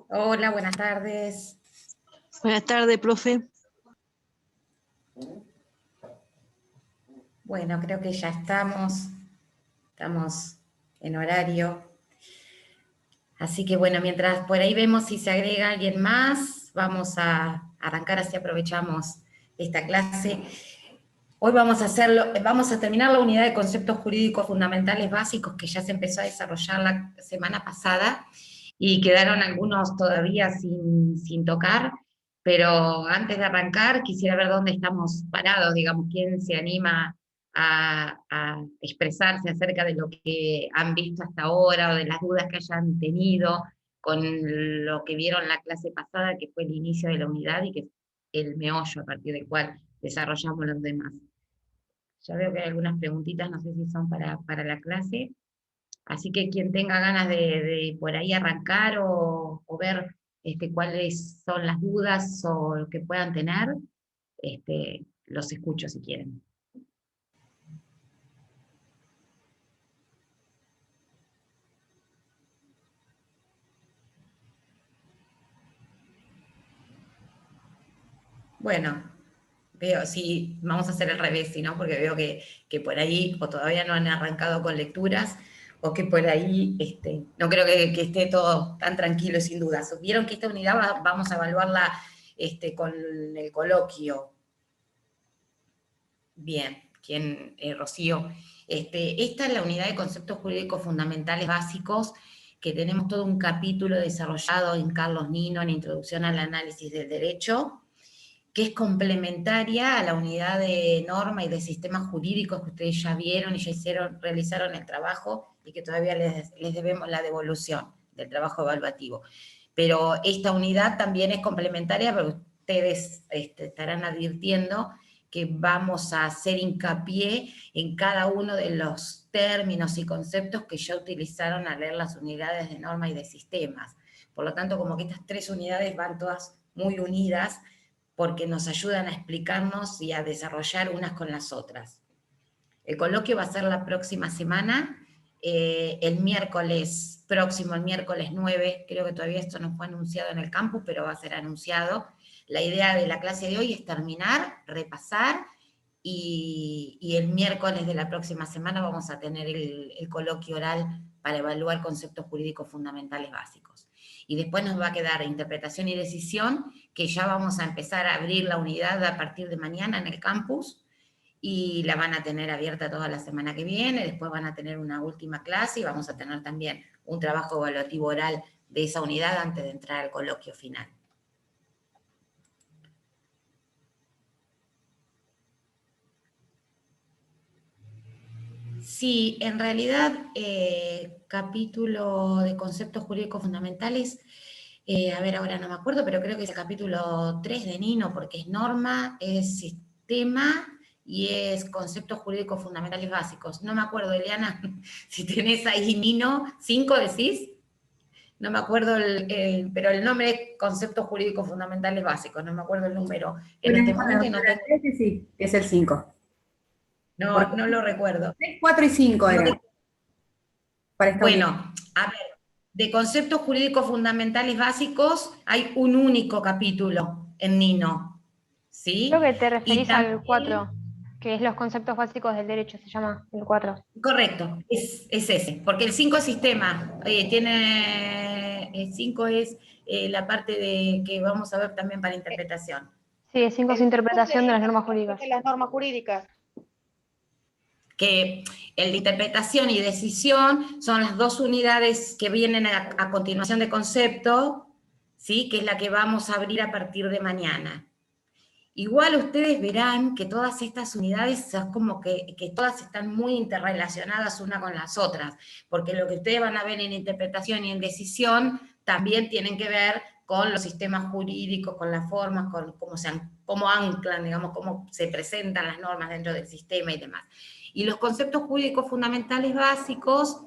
Hola, buenas tardes. Buenas tardes, profe. Bueno, creo que ya estamos en horario. Así que bueno, mientras por ahí vemos si se agrega alguien más, vamos a arrancar, así aprovechamos esta clase. Hoy vamos a terminar la unidad de conceptos jurídicos fundamentales básicos que ya se empezó a desarrollar la semana pasada y quedaron algunos todavía sin tocar, pero antes de arrancar quisiera ver dónde estamos parados, digamos, quién se anima a expresarse acerca de lo que han visto hasta ahora o de las dudas que hayan tenido con lo que vieron la clase pasada, que fue el inicio de la unidad y que es el meollo a partir del cual desarrollamos los demás. Ya veo que hay algunas preguntitas, no sé si son para la clase, así que quien tenga ganas de por ahí arrancar o ver cuáles son las dudas o lo que puedan tener, los escucho si quieren. Bueno, veo, sí, vamos a hacer el revés, ¿sí, no? Porque veo que por ahí o todavía no han arrancado con lecturas, o que por ahí no creo que esté todo tan tranquilo y sin dudas. Vieron que esta unidad vamos a evaluarla con el coloquio. Bien, Rocío. Esta es la unidad de conceptos jurídicos fundamentales básicos, que tenemos todo un capítulo desarrollado en Carlos Nino, en Introducción al Análisis del Derecho, que es complementaria a la unidad de norma y de sistemas jurídicos que ustedes ya vieron y ya realizaron el trabajo y que todavía les debemos la devolución del trabajo evaluativo. Pero esta unidad también es complementaria porque ustedes estarán advirtiendo que vamos a hacer hincapié en cada uno de los términos y conceptos que ya utilizaron al leer las unidades de norma y de sistemas. Por lo tanto, como que estas tres unidades van todas muy unidas, porque nos ayudan a explicarnos y a desarrollar unas con las otras. El coloquio va a ser la próxima semana, el miércoles próximo, el miércoles 9, creo que todavía esto no fue anunciado en el campus, pero va a ser anunciado. La idea de la clase de hoy es terminar, repasar, y el miércoles de la próxima semana vamos a tener el coloquio oral para evaluar conceptos jurídicos fundamentales básicos. Y después nos va a quedar interpretación y decisión, que ya vamos a empezar a abrir la unidad a partir de mañana en el campus, y la van a tener abierta toda la semana que viene, después van a tener una última clase y vamos a tener también un trabajo evaluativo oral de esa unidad antes de entrar al coloquio final. Sí, en realidad, capítulo de conceptos jurídicos fundamentales, a ver, ahora no me acuerdo, pero creo que es el capítulo 3 de Nino, porque es norma, es sistema y es conceptos jurídicos fundamentales básicos. No me acuerdo, Eliana, si tenés ahí Nino, 5 decís. No me acuerdo, pero el nombre es conceptos jurídicos fundamentales básicos, no me acuerdo el número. En este momento no tengo... Sí, es el 5. No lo recuerdo. 3, 4 y 5 eran. Bueno, a ver, de conceptos jurídicos fundamentales básicos hay un único capítulo en Nino, ¿sí? Creo que te referís al 4, que es los conceptos básicos del derecho, se llama el 4. Correcto, es ese, porque el 5 es sistema, el 5 es la parte de que vamos a ver también para interpretación. Sí, el 5 es interpretación de las normas jurídicas. De las normas jurídicas. Que el de interpretación y decisión son las dos unidades que vienen a continuación de concepto, ¿sí? Que es la que vamos a abrir a partir de mañana. Igual ustedes verán que todas estas unidades es como que todas están muy interrelacionadas una con las otras, porque lo que ustedes van a ver en interpretación y en decisión también tienen que ver con los sistemas jurídicos, con las formas, con cómo anclan, digamos, cómo se presentan las normas dentro del sistema y demás. Y los conceptos jurídicos fundamentales básicos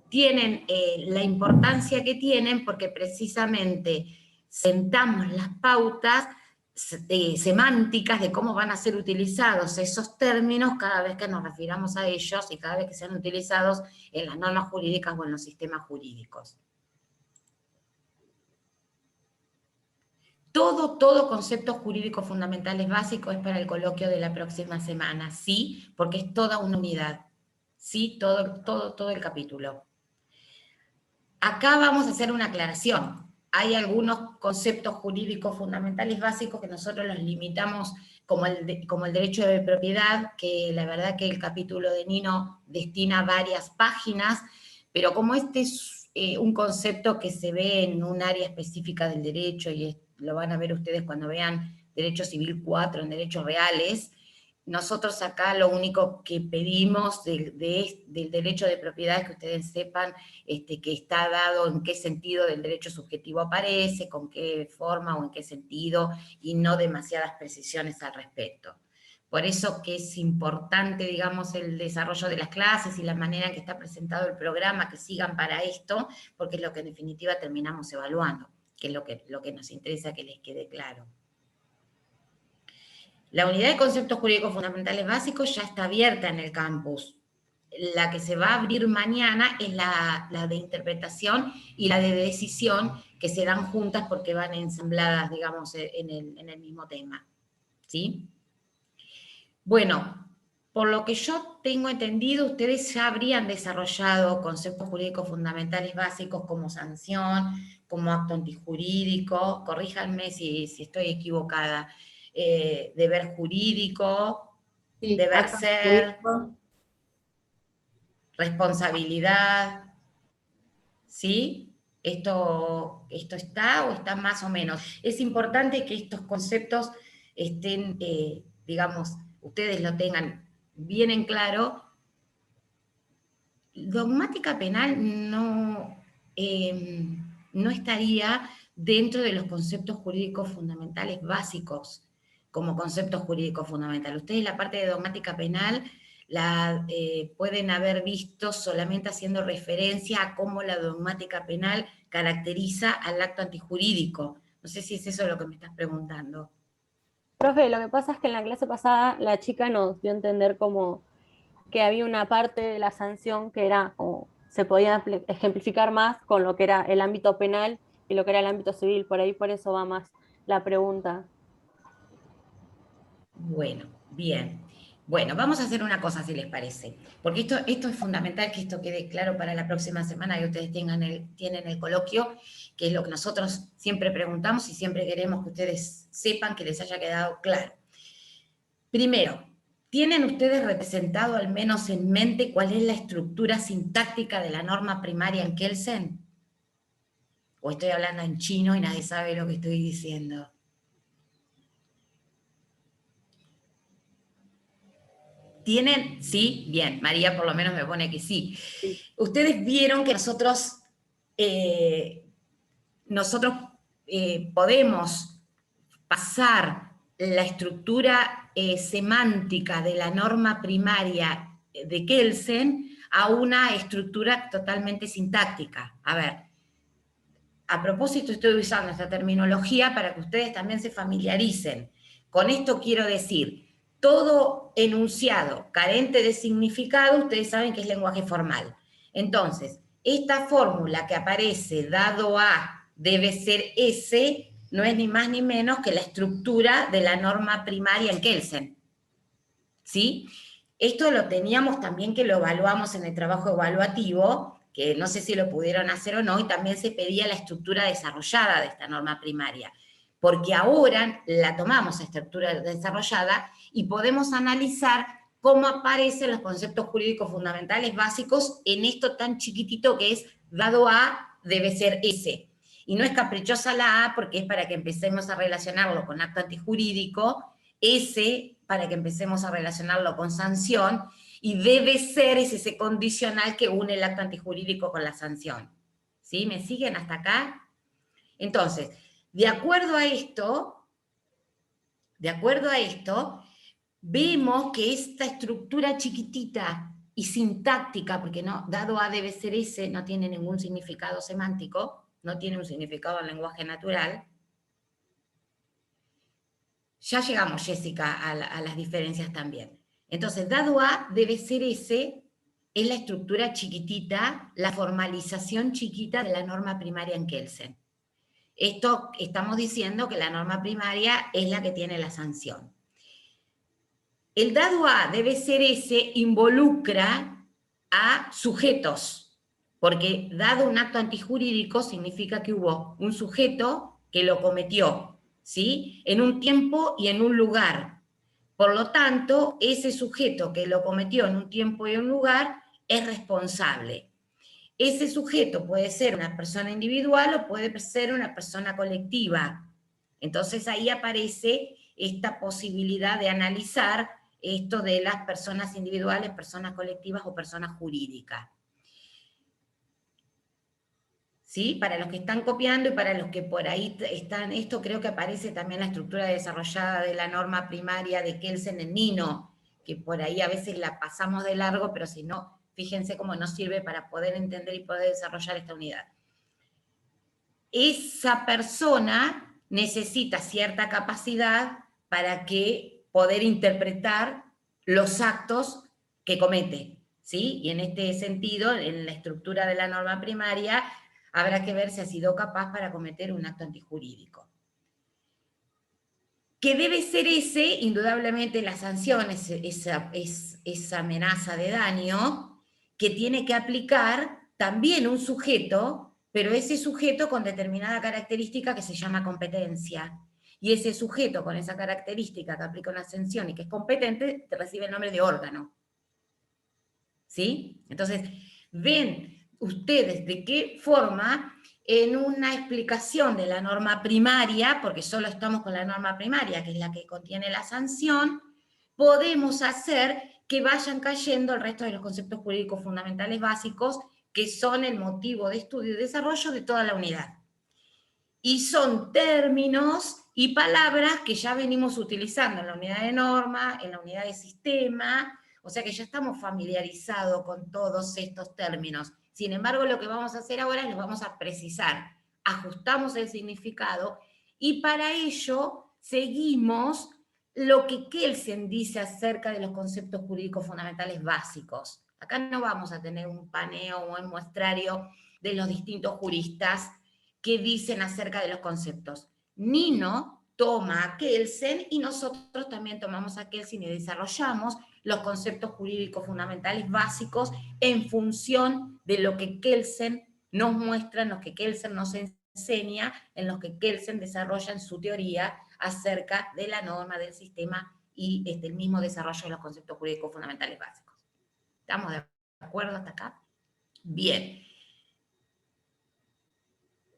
tienen la importancia que tienen porque precisamente sentamos las pautas semánticas de cómo van a ser utilizados esos términos cada vez que nos refiramos a ellos y cada vez que sean utilizados en las normas jurídicas o en los sistemas jurídicos. Todo conceptos jurídicos fundamentales básicos es para el coloquio de la próxima semana, ¿sí? Porque es toda una unidad, ¿sí? Todo el capítulo. Acá vamos a hacer una aclaración. Hay algunos conceptos jurídicos fundamentales básicos que nosotros los limitamos como el derecho de propiedad, que la verdad que el capítulo de Nino destina varias páginas, pero como este es un concepto que se ve en un área específica del derecho, y lo van a ver ustedes cuando vean Derecho Civil 4 en Derechos Reales, nosotros acá lo único que pedimos del derecho de propiedad es que ustedes sepan que está dado en qué sentido del derecho subjetivo aparece, con qué forma o en qué sentido, y no demasiadas precisiones al respecto. Por eso que es importante, digamos, el desarrollo de las clases y la manera en que está presentado el programa, que sigan para esto, porque es lo que en definitiva terminamos evaluando, que es lo que nos interesa que les quede claro. La unidad de conceptos jurídicos fundamentales básicos ya está abierta en el campus. La que se va a abrir mañana es la de interpretación y la de decisión, que se dan juntas porque van ensambladas, digamos, en el mismo tema. ¿Sí? Bueno, por lo que yo tengo entendido, ustedes ya habrían desarrollado conceptos jurídicos fundamentales básicos como sanción, como acto antijurídico, corríjanme si estoy equivocada, deber jurídico, Sí, deber acto ser, jurídico. responsabilidad, ¿sí? ¿Esto está o está más o menos? Es importante que estos conceptos estén, digamos, ustedes lo tengan bien en claro. Dogmática penal no estaría dentro de los conceptos jurídicos fundamentales básicos, como conceptos jurídicos fundamentales. Ustedes la parte de dogmática penal la pueden haber visto solamente haciendo referencia a cómo la dogmática penal caracteriza al acto antijurídico. No sé si es eso lo que me estás preguntando. Profe, lo que pasa es que en la clase pasada la chica nos dio a entender como que había una parte de la sanción que era como se podía ejemplificar más con lo que era el ámbito penal y lo que era el ámbito civil. Por ahí, por eso va más la pregunta. Bueno, bien. Bueno, vamos a hacer una cosa, si les parece, porque esto es fundamental que esto quede claro para la próxima semana, que ustedes tienen el coloquio, que es lo que nosotros siempre preguntamos y siempre queremos que ustedes sepan, que les haya quedado claro. Primero, ¿tienen ustedes representado al menos en mente cuál es la estructura sintáctica de la norma primaria en Kelsen? ¿O estoy hablando en chino y nadie sabe lo que estoy diciendo? ¿Tienen? Sí, bien, María por lo menos me pone que sí. Sí. Ustedes vieron que podemos pasar la estructura semántica de la norma primaria de Kelsen a una estructura totalmente sintáctica. A ver, a propósito estoy usando esta terminología para que ustedes también se familiaricen. Con esto quiero decir, todo enunciado carente de significado, ustedes saben que es lenguaje formal. Entonces, esta fórmula que aparece, dado A debe ser S, no es ni más ni menos que la estructura de la norma primaria en Kelsen. ¿Sí? Esto lo teníamos también que lo evaluamos en el trabajo evaluativo, que no sé si lo pudieron hacer o no, y también se pedía la estructura desarrollada de esta norma primaria, porque ahora la tomamos, esta estructura desarrollada, y podemos analizar cómo aparecen los conceptos jurídicos fundamentales básicos en esto tan chiquitito que es, dado A, debe ser S. Y no es caprichosa la A, porque es para que empecemos a relacionarlo con acto antijurídico, S para que empecemos a relacionarlo con sanción, y debe ser ese condicional que une el acto antijurídico con la sanción. ¿Sí? ¿Me siguen hasta acá? Entonces, de acuerdo a esto, vemos que esta estructura chiquitita y sintáctica, porque no, dado A debe ser S, no tiene ningún significado semántico, no tiene un significado en lenguaje natural. Ya llegamos, Jessica, a las diferencias también. Entonces, dado A debe ser S, es la estructura chiquitita, la formalización chiquita de la norma primaria en Kelsen. Esto estamos diciendo que la norma primaria es la que tiene la sanción. El dado A debe ser ese, involucra a sujetos, porque dado un acto antijurídico significa que hubo un sujeto que lo cometió, ¿sí? En un tiempo y en un lugar. Por lo tanto, ese sujeto que lo cometió en un tiempo y un lugar es responsable. Ese sujeto puede ser una persona individual o puede ser una persona colectiva. Entonces ahí aparece esta posibilidad de analizar esto de las personas individuales, personas colectivas o personas jurídicas. ¿Sí? Para los que están copiando y para los que por ahí están, esto creo que aparece también la estructura desarrollada de la norma primaria de Kelsen en Nino, que por ahí a veces la pasamos de largo, pero si no, fíjense cómo nos sirve para poder entender y poder desarrollar esta unidad. Esa persona necesita cierta capacidad para que poder interpretar los actos que comete, ¿sí? Y en este sentido, en la estructura de la norma primaria, habrá que ver si ha sido capaz para cometer un acto antijurídico. Que debe ser ese, indudablemente, la sanción, esa amenaza de daño, que tiene que aplicar también un sujeto, pero ese sujeto con determinada característica que se llama competencia. Y ese sujeto con esa característica que aplica una sanción y que es competente, recibe el nombre de órgano. ¿Sí? Entonces, ven ustedes de qué forma, en una explicación de la norma primaria, porque solo estamos con la norma primaria, que es la que contiene la sanción, podemos hacer que vayan cayendo el resto de los conceptos jurídicos fundamentales básicos, que son el motivo de estudio y desarrollo de toda la unidad. Y son términos y palabras que ya venimos utilizando en la unidad de norma, en la unidad de sistema, o sea que ya estamos familiarizados con todos estos términos. Sin embargo, lo que vamos a hacer ahora es los vamos a precisar, ajustamos el significado y para ello seguimos lo que Kelsen dice acerca de los conceptos jurídicos fundamentales básicos. Acá no vamos a tener un paneo o un muestrario de los distintos juristas que dicen acerca de los conceptos. Nino toma a Kelsen y nosotros también tomamos a Kelsen y desarrollamos los conceptos jurídicos fundamentales básicos en función de lo que Kelsen nos muestra, en lo que Kelsen nos enseña, en lo que Kelsen desarrolla en su teoría acerca de la norma, del sistema y el mismo desarrollo de los conceptos jurídicos fundamentales básicos. ¿Estamos de acuerdo hasta acá? Bien.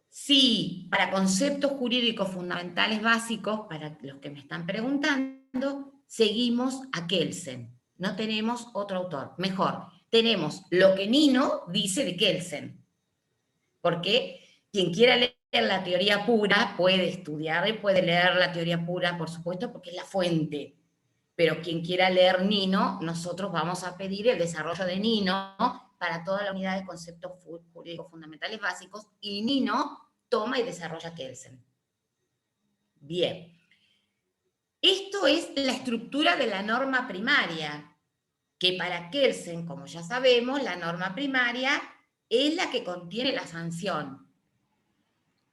Sí, para conceptos jurídicos fundamentales básicos, para los que me están preguntando, seguimos a Kelsen. No tenemos otro autor. Mejor, tenemos lo que Nino dice de Kelsen. Porque quien quiera leer la teoría pura puede estudiar y puede leer la teoría pura, por supuesto, porque es la fuente. Pero quien quiera leer Nino, nosotros vamos a pedir el desarrollo de Nino para toda la unidad de conceptos jurídicos fundamentales básicos, y Nino toma y desarrolla Kelsen. Bien. Esto es la estructura de la norma primaria, que para Kelsen, como ya sabemos, la norma primaria es la que contiene la sanción.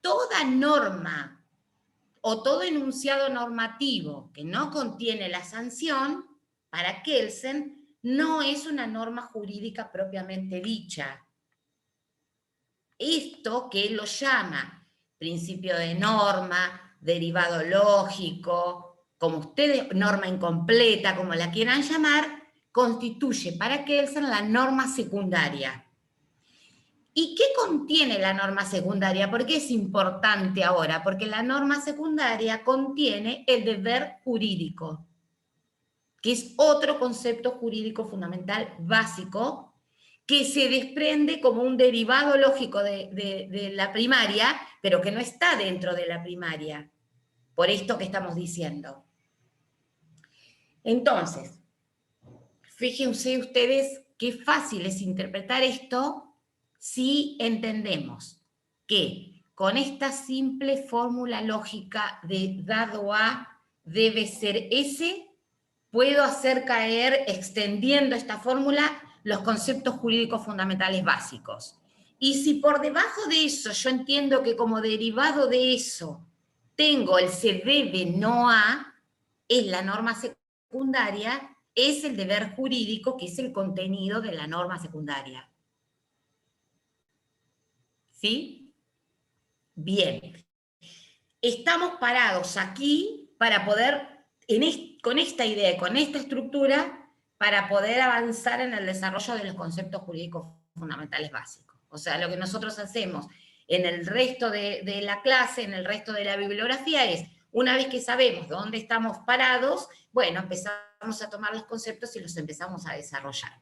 Toda norma o todo enunciado normativo que no contiene la sanción, para Kelsen, no es una norma jurídica propiamente dicha. Esto que él lo llama principio de norma, derivado lógico, como ustedes, norma incompleta, como la quieran llamar, constituye para Kelsen la norma secundaria. ¿Y qué contiene la norma secundaria? ¿Por qué es importante ahora? Porque la norma secundaria contiene el deber jurídico, que es otro concepto jurídico fundamental básico, que se desprende como un derivado lógico de la primaria, pero que no está dentro de la primaria, por esto que estamos diciendo. Entonces, fíjense ustedes qué fácil es interpretar esto si entendemos que con esta simple fórmula lógica de dado A debe ser S, puedo hacer caer, extendiendo esta fórmula, los conceptos jurídicos fundamentales básicos. Y si por debajo de eso yo entiendo que como derivado de eso tengo el se debe no a, es la norma secundaria, es el deber jurídico, que es el contenido de la norma secundaria. ¿Sí? Bien. Estamos parados aquí para poder, con esta idea, con esta estructura, para poder avanzar en el desarrollo de los conceptos jurídicos fundamentales básicos. O sea, lo que nosotros hacemos en el resto de la clase, en el resto de la bibliografía es, una vez que sabemos dónde estamos parados, bueno, empezamos a tomar los conceptos y los empezamos a desarrollar.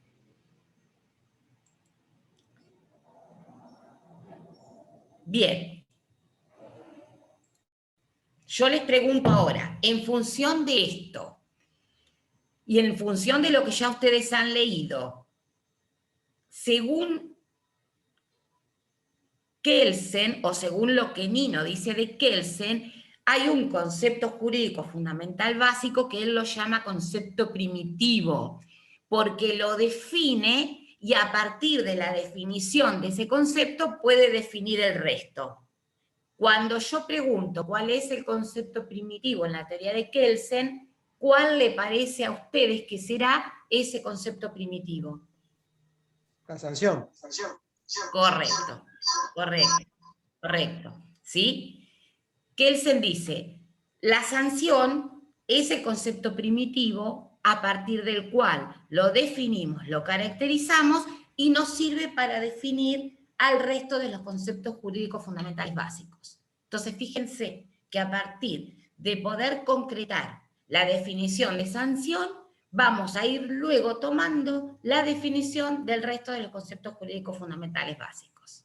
Bien. Yo les pregunto ahora, en función de esto, y en función de lo que ya ustedes han leído, según Kelsen, o según lo que Nino dice de Kelsen, hay un concepto jurídico fundamental básico que él lo llama concepto primitivo, porque lo define y a partir de la definición de ese concepto puede definir el resto. Cuando yo pregunto cuál es el concepto primitivo en la teoría de Kelsen, ¿cuál le parece a ustedes que será ese concepto primitivo? La sanción. Correcto, correcto, correcto. ¿Sí? Kelsen dice, la sanción es el concepto primitivo a partir del cual lo definimos, lo caracterizamos y nos sirve para definir al resto de los conceptos jurídicos fundamentales básicos. Entonces, fíjense que a partir de poder concretar la definición de sanción, vamos a ir luego tomando la definición del resto de los conceptos jurídicos fundamentales básicos.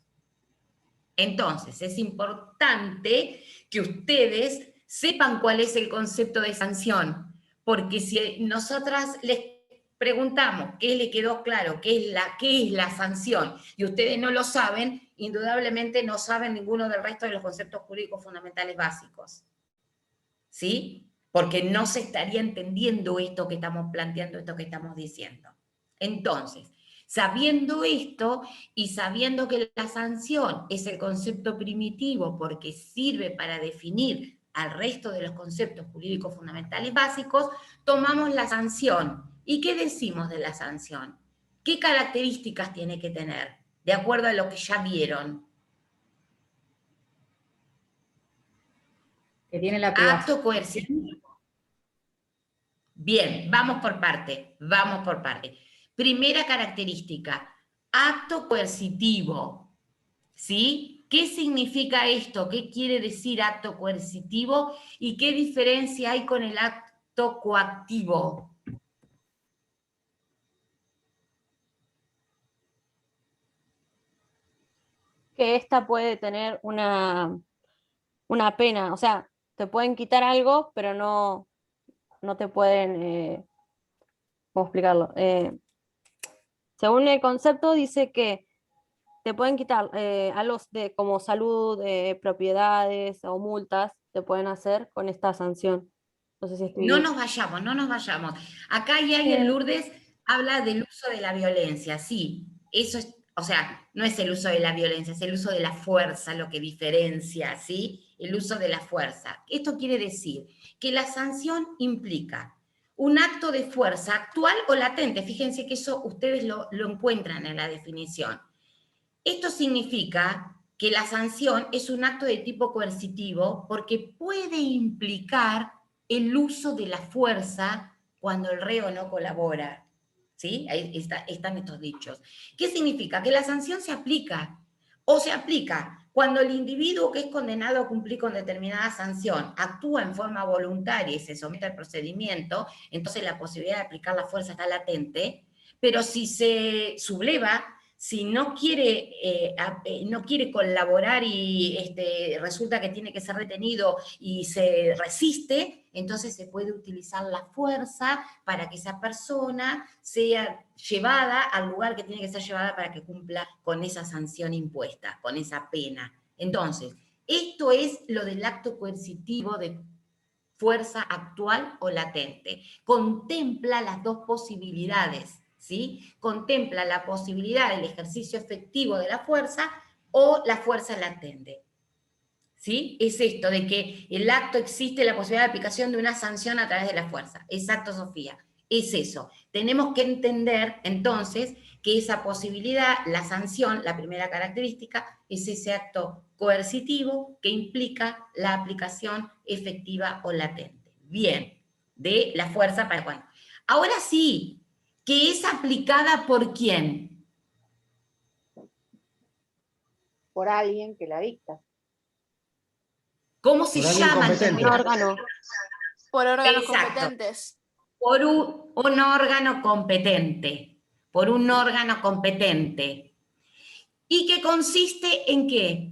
Entonces, es importante que ustedes sepan cuál es el concepto de sanción, porque si nosotras les preguntamos qué le quedó claro, qué es la sanción, y ustedes no lo saben, indudablemente no saben ninguno del resto de los conceptos jurídicos fundamentales básicos. ¿Sí? Porque no se estaría entendiendo esto que estamos planteando, esto que estamos diciendo. Entonces, sabiendo esto y sabiendo que la sanción es el concepto primitivo porque sirve para definir al resto de los conceptos jurídicos fundamentales básicos, tomamos la sanción. ¿Y qué decimos de la sanción? ¿Qué características tiene que tener? De acuerdo a lo que ya vieron. Que tiene la privacidad. Acto coercitivo. Bien, vamos por parte, vamos por parte. Primera característica, acto coercitivo, ¿sí? ¿Qué significa esto? ¿Qué quiere decir acto coercitivo? ¿Y qué diferencia hay con el acto coactivo? Que esta puede tener una pena, o sea, te pueden quitar algo, pero no te pueden, ¿cómo explicarlo? Según el concepto dice que te pueden quitar algo como salud, propiedades o multas, te pueden hacer con esta sanción. No sé si estoy No bien. nos vayamos, no nos vayamos. Acá hay alguien, Lourdes, habla del uso de la violencia, sí, eso es, o sea, no es el uso de la violencia, es el uso de la fuerza lo que diferencia, ¿sí? El uso de la fuerza. Esto quiere decir que la sanción implica un acto de fuerza actual o latente, fíjense que eso ustedes lo encuentran en la definición. Esto significa que la sanción es un acto de tipo coercitivo porque puede implicar el uso de la fuerza cuando el reo no colabora. ¿Sí? Ahí están estos dichos. ¿Qué significa? Que la sanción se aplica, o se aplica cuando el individuo que es condenado a cumplir con determinada sanción actúa en forma voluntaria y se somete al procedimiento, entonces la posibilidad de aplicar la fuerza está latente, pero si se subleva, si no quiere colaborar y resulta que tiene que ser retenido y se resiste, entonces se puede utilizar la fuerza para que esa persona sea llevada al lugar que tiene que ser llevada para que cumpla con esa sanción impuesta, con esa pena. Entonces, esto es lo del acto coercitivo de fuerza actual o latente. Contempla las dos posibilidades, ¿sí? Contempla la posibilidad del ejercicio efectivo de la fuerza, o la fuerza latente. ¿Sí? Es esto de que el acto existe la posibilidad de aplicación de una sanción a través de la fuerza. Exacto, Sofía. Es eso. Tenemos que entender, entonces, que esa posibilidad, la sanción, la primera característica, es ese acto coercitivo que implica la aplicación efectiva o latente. Bien, de la fuerza para cuándo. Ahora sí, que es aplicada por quién. Por alguien que la dicta. ¿Cómo se Por alguien llama? competente. Un órgano. Por órganos Exacto. competentes. Por un órgano competente. Por un órgano competente. ¿Y que consiste en qué?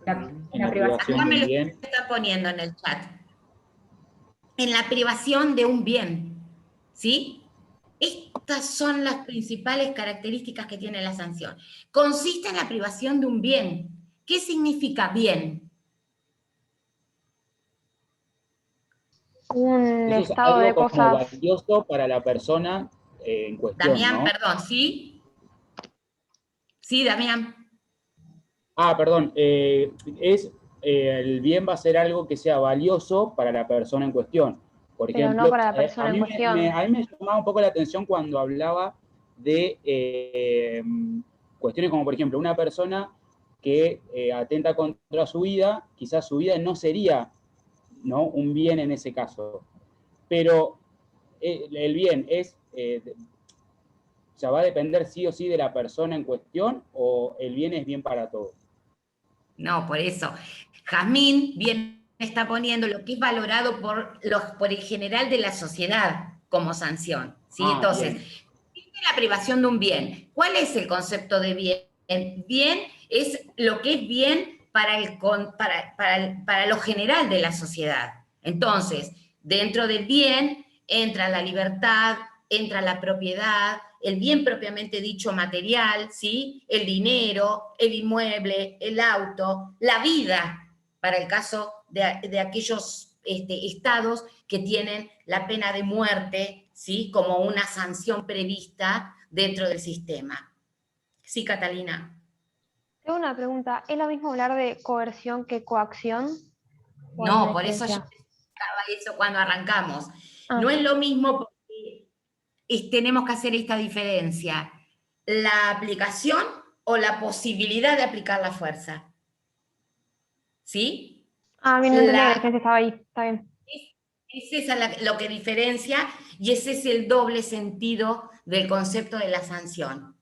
La privación. Acá me lo está poniendo en el chat. En la privación de un bien. ¿Sí? Estas son las principales características que tiene la sanción. Consiste en la privación de un bien. ¿Qué significa bien? Un Eso es estado de algo como cosas. valioso para la persona en cuestión, Damián, ¿no? perdón, ¿sí? Sí, Damián. Perdón, el bien va a ser algo que sea valioso para la persona en cuestión. Por Pero ejemplo, no para la persona a en mí cuestión. a mí me llamaba un poco la atención cuando hablaba de cuestiones como, por ejemplo, una persona que atenta contra su vida, quizás su vida no sería, ¿no?, un bien en ese caso. Pero el bien es, o sea, ¿va a depender sí o sí de la persona en cuestión o el bien es bien para todos? No, por eso. Jazmín bien está poniendo lo que es valorado por el general de la sociedad como sanción. ¿Sí? Entonces, la privación de un bien. ¿Cuál es el concepto de bien? Bien es lo que es bien para lo general de la sociedad. Entonces, dentro del bien entra la libertad, entra la propiedad, el bien propiamente dicho material, ¿sí? El dinero, el inmueble, el auto, la vida, para el caso de aquellos estados que tienen la pena de muerte, ¿sí? Como una sanción prevista dentro del sistema. Sí, Catalina. Tengo una pregunta. ¿Es lo mismo hablar de coerción que coacción? ¿O hay No, una por eso yo diferencia? explicaba eso cuando arrancamos. Ah. No es lo mismo porque tenemos que hacer esta diferencia. La aplicación o la posibilidad de aplicar la fuerza. ¿Sí? Bien, no entendía que la diferencia estaba ahí. Está bien. Es esa lo que diferencia y ese es el doble sentido del concepto de la sanción.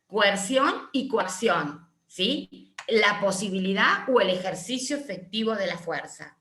Coerción y coacción, ¿sí? La posibilidad o el ejercicio efectivo de la fuerza,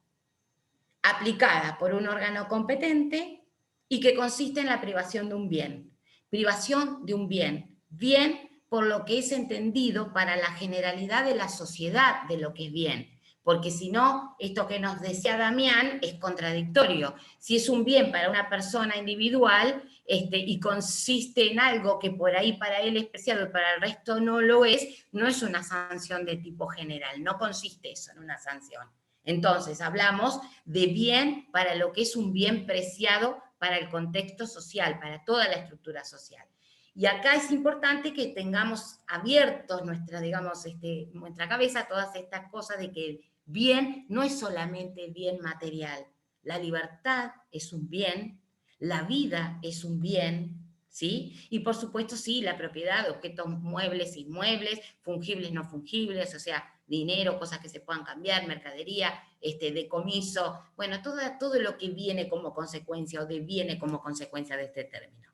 aplicada por un órgano competente y que consiste en la privación de un bien. Privación de un bien. Bien por lo que es entendido para la generalidad de la sociedad de lo que es bien. Porque si no, esto que nos decía Damián es contradictorio. Si es un bien para una persona individual y consiste en algo que por ahí para él es preciado y para el resto no lo es, no es una sanción de tipo general, no consiste eso en una sanción. Entonces, hablamos de bien para lo que es un bien preciado para el contexto social, para toda la estructura social. Y acá es importante que tengamos abiertos nuestra cabeza todas estas cosas de que el bien no es solamente bien material. La libertad es un bien, la vida es un bien, ¿sí? Y por supuesto, sí, la propiedad, objetos muebles, inmuebles, fungibles, no fungibles, o sea, dinero, cosas que se puedan cambiar, mercadería, decomiso, bueno, todo lo que viene como consecuencia o deviene como consecuencia de este término,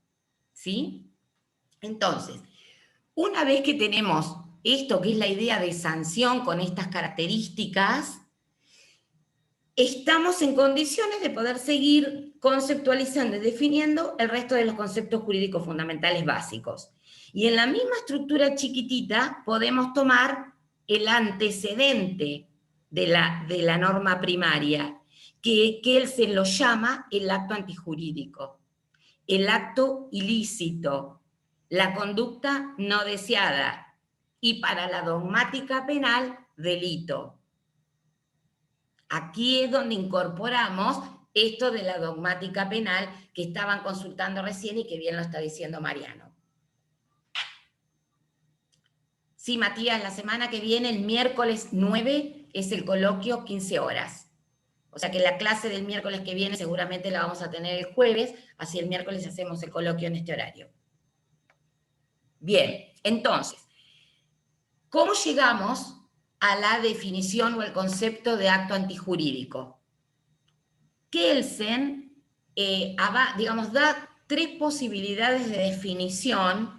¿sí? Entonces, una vez que tenemos esto que es la idea de sanción con estas características, estamos en condiciones de poder seguir conceptualizando y definiendo el resto de los conceptos jurídicos fundamentales básicos. Y en la misma estructura chiquitita podemos tomar el antecedente de la norma primaria, que él se lo llama el acto antijurídico, el acto ilícito, la conducta no deseada, y para la dogmática penal, delito. Aquí es donde incorporamos esto de la dogmática penal que estaban consultando recién y que bien lo está diciendo Mariano. Sí, Matías, la semana que viene, el miércoles 9, es el coloquio 15 horas. O sea que la clase del miércoles que viene seguramente la vamos a tener el jueves, así el miércoles hacemos el coloquio en este horario. Bien, entonces, ¿cómo llegamos a la definición o el concepto de acto antijurídico? Kelsen, digamos, da 3 posibilidades de definición,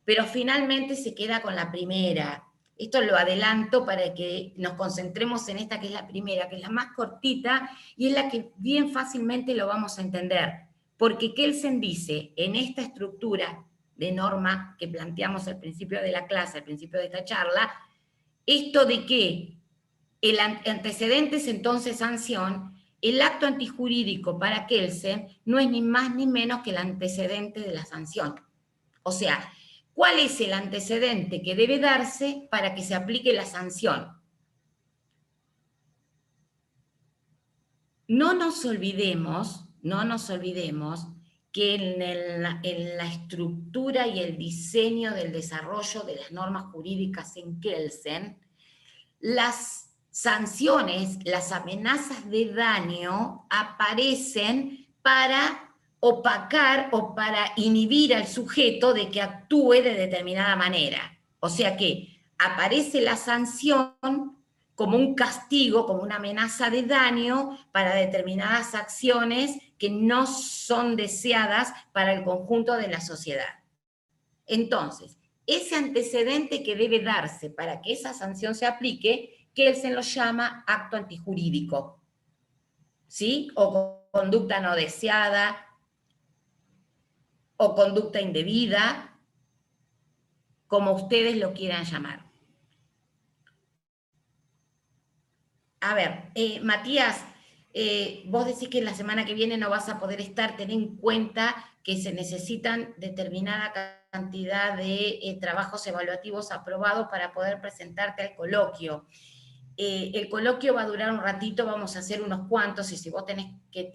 pero finalmente se queda con la primera. Esto lo adelanto para que nos concentremos en esta que es la primera, que es la más cortita y es la que bien fácilmente lo vamos a entender. Porque Kelsen dice, en esta estructura de norma que planteamos al principio de la clase, al principio de esta charla, esto de que el antecedente es entonces sanción, el acto antijurídico para Kelsen no es ni más ni menos que el antecedente de la sanción. O sea, ¿cuál es el antecedente que debe darse para que se aplique la sanción? No nos olvidemos que en la estructura y el diseño del desarrollo de las normas jurídicas en Kelsen, las sanciones, las amenazas de daño aparecen para opacar o para inhibir al sujeto de que actúe de determinada manera. O sea que aparece la sanción como un castigo, como una amenaza de daño para determinadas acciones que no son deseadas para el conjunto de la sociedad. Entonces, ese antecedente que debe darse para que esa sanción se aplique, Kelsen lo llama acto antijurídico, ¿sí? O conducta no deseada, o conducta indebida, como ustedes lo quieran llamar. A ver, Matías, vos decís que la semana que viene no vas a poder estar, ten en cuenta que se necesitan determinada cantidad de trabajos evaluativos aprobados para poder presentarte al coloquio. El coloquio va a durar un ratito, vamos a hacer unos cuantos, y si vos tenés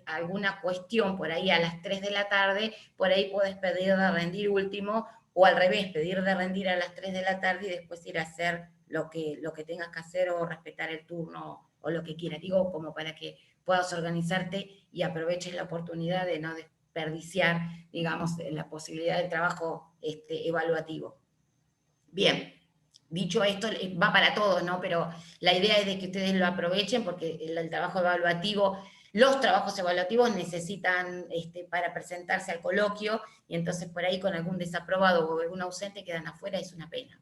alguna cuestión por ahí a las 3 de la tarde, por ahí podés pedir de rendir último, o al revés, pedir de rendir a las 3 de la tarde y después ir a hacer lo que tengas que hacer o respetar el turno o lo que quieras. Digo, como para que puedas organizarte y aproveches la oportunidad de no desperdiciar, digamos, la posibilidad del trabajo evaluativo. Bien. Dicho esto, va para todos, ¿no? Pero la idea es de que ustedes lo aprovechen porque el trabajo evaluativo, los trabajos evaluativos necesitan para presentarse al coloquio, y entonces por ahí con algún desaprobado o algún ausente quedan afuera, es una pena.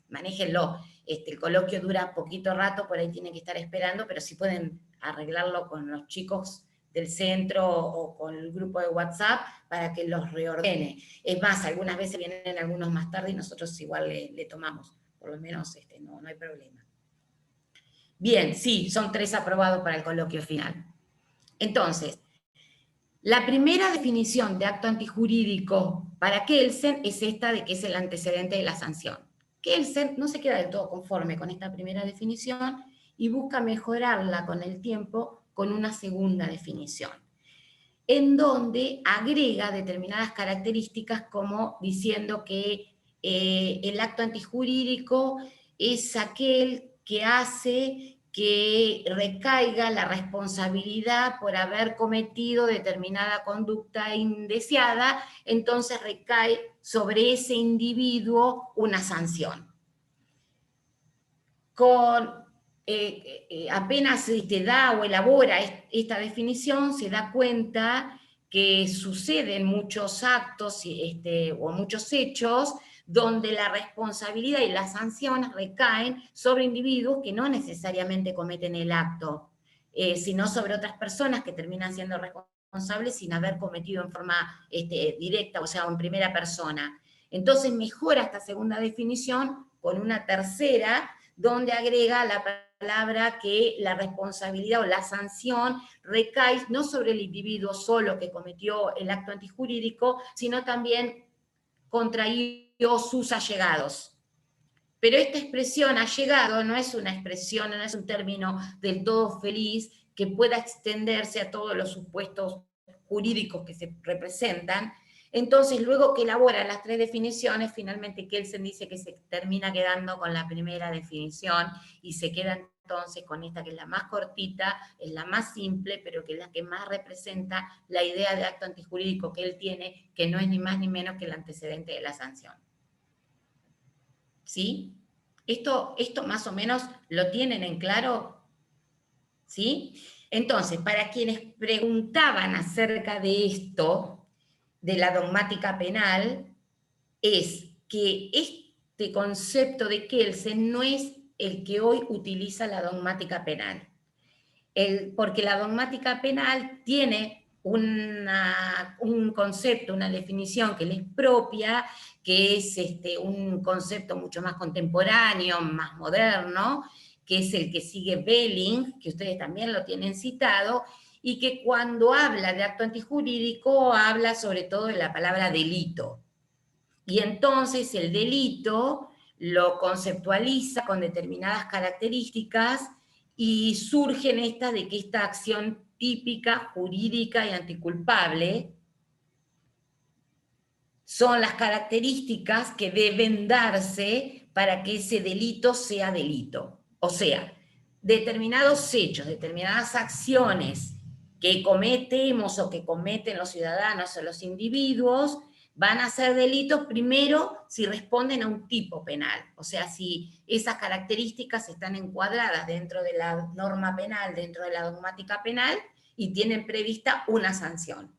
Manéjenlo. El coloquio dura poquito rato, por ahí tienen que estar esperando, pero si pueden arreglarlo con los chicos del centro o con el grupo de WhatsApp para que los reordene. Es más, algunas veces vienen algunos más tarde y nosotros igual le tomamos, por lo menos no hay problema. Bien, sí, son 3 aprobados para el coloquio final. Entonces, la primera definición de acto antijurídico para Kelsen es esta de que es el antecedente de la sanción. Kelsen no se queda del todo conforme con esta primera definición y busca mejorarla con el tiempo con una segunda definición, en donde agrega determinadas características como diciendo que el acto antijurídico es aquel que hace que recaiga la responsabilidad por haber cometido determinada conducta indeseada, entonces recae sobre ese individuo una sanción. Apenas da o elabora esta definición, se da cuenta que suceden muchos actos o muchos hechos donde la responsabilidad y las sanciones recaen sobre individuos que no necesariamente cometen el acto, sino sobre otras personas que terminan siendo responsables sin haber cometido en forma directa, o sea, en primera persona. Entonces mejora esta segunda definición con una tercera, donde agrega la palabra que la responsabilidad o la sanción recae no sobre el individuo solo que cometió el acto antijurídico, sino también contra sus allegados. Pero esta expresión allegado no es una expresión, no es un término del todo feliz que pueda extenderse a todos los supuestos jurídicos que se representan, Entonces, luego que elabora las 3 definiciones, finalmente Kelsen dice que se termina quedando con la primera definición y se queda entonces con esta que es la más cortita, es la más simple, pero que es la que más representa la idea de acto antijurídico que él tiene, que no es ni más ni menos que el antecedente de la sanción. ¿Sí? Esto más o menos lo tienen en claro, ¿sí? Entonces, para quienes preguntaban acerca de esto, de la dogmática penal, es que este concepto de Kelsen no es el que hoy utiliza la dogmática penal. Porque la dogmática penal tiene un concepto, una definición que le es propia, que es un concepto mucho más contemporáneo, más moderno, que es el que sigue Belling, que ustedes también lo tienen citado, y que cuando habla de acto antijurídico habla sobre todo de la palabra delito. Y entonces el delito lo conceptualiza con determinadas características y surgen estas de que esta acción típica, jurídica y anticulpable son las características que deben darse para que ese delito sea delito. O sea, determinados hechos, determinadas acciones que cometemos o que cometen los ciudadanos o los individuos van a ser delitos primero si responden a un tipo penal. O sea, si esas características están encuadradas dentro de la norma penal, dentro de la dogmática penal, y tienen prevista una sanción.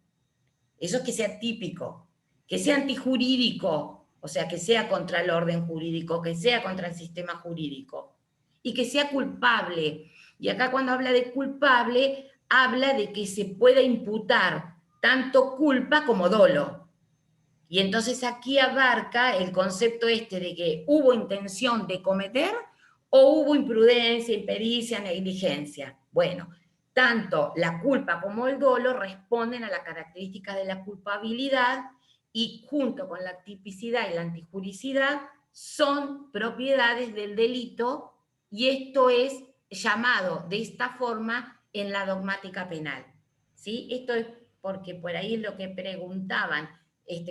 Eso es que sea típico. Que sea antijurídico, o sea, que sea contra el orden jurídico, que sea contra el sistema jurídico, y que sea culpable. Y acá cuando habla de culpable, habla de que se pueda imputar tanto culpa como dolo. Y entonces aquí abarca el concepto de que hubo intención de cometer o hubo imprudencia, impericia, negligencia. Bueno, tanto la culpa como el dolo responden a las características de la culpabilidad y junto con la tipicidad y la antijuricidad son propiedades del delito, y esto es llamado de esta forma en la dogmática penal. ¿Sí? Esto es porque por ahí es lo que preguntaban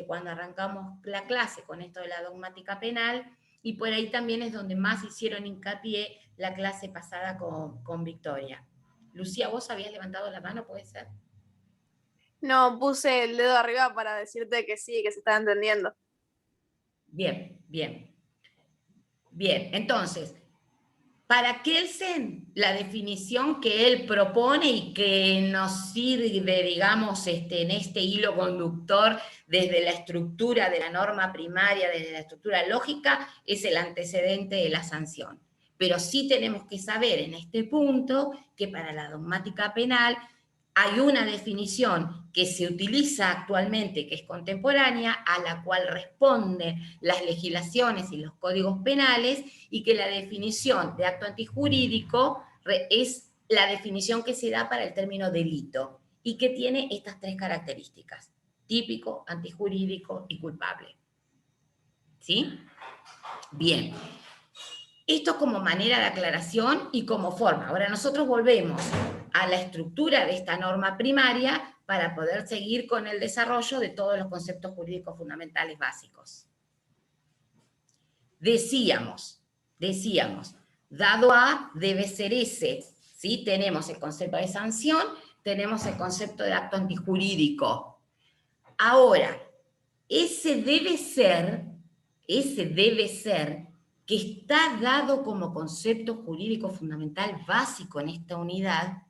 cuando arrancamos la clase con esto de la dogmática penal, y por ahí también es donde más hicieron hincapié la clase pasada con Victoria. Lucía, ¿vos habías levantado la mano, puede ser? No, puse el dedo arriba para decirte que sí, que se está entendiendo. Bien, bien. Bien, entonces, para Kelsen, la definición que él propone y que nos sirve, digamos, en este hilo conductor desde la estructura de la norma primaria, desde la estructura lógica, es el antecedente de la sanción. Pero sí tenemos que saber en este punto que para la dogmática penal hay una definición que se utiliza actualmente, que es contemporánea, a la cual responden las legislaciones y los códigos penales, y que la definición de acto antijurídico es la definición que se da para el término delito, y que tiene estas 3 características: típico, antijurídico y culpable. ¿Sí? Bien. Esto como manera de aclaración y como forma. Ahora nosotros volvemos a la estructura de esta norma primaria para poder seguir con el desarrollo de todos los conceptos jurídicos fundamentales básicos. Decíamos, dado A debe ser S, ¿sí? Tenemos el concepto de sanción, tenemos el concepto de acto antijurídico. Ahora, ese debe ser que está dado como concepto jurídico fundamental básico en esta unidad,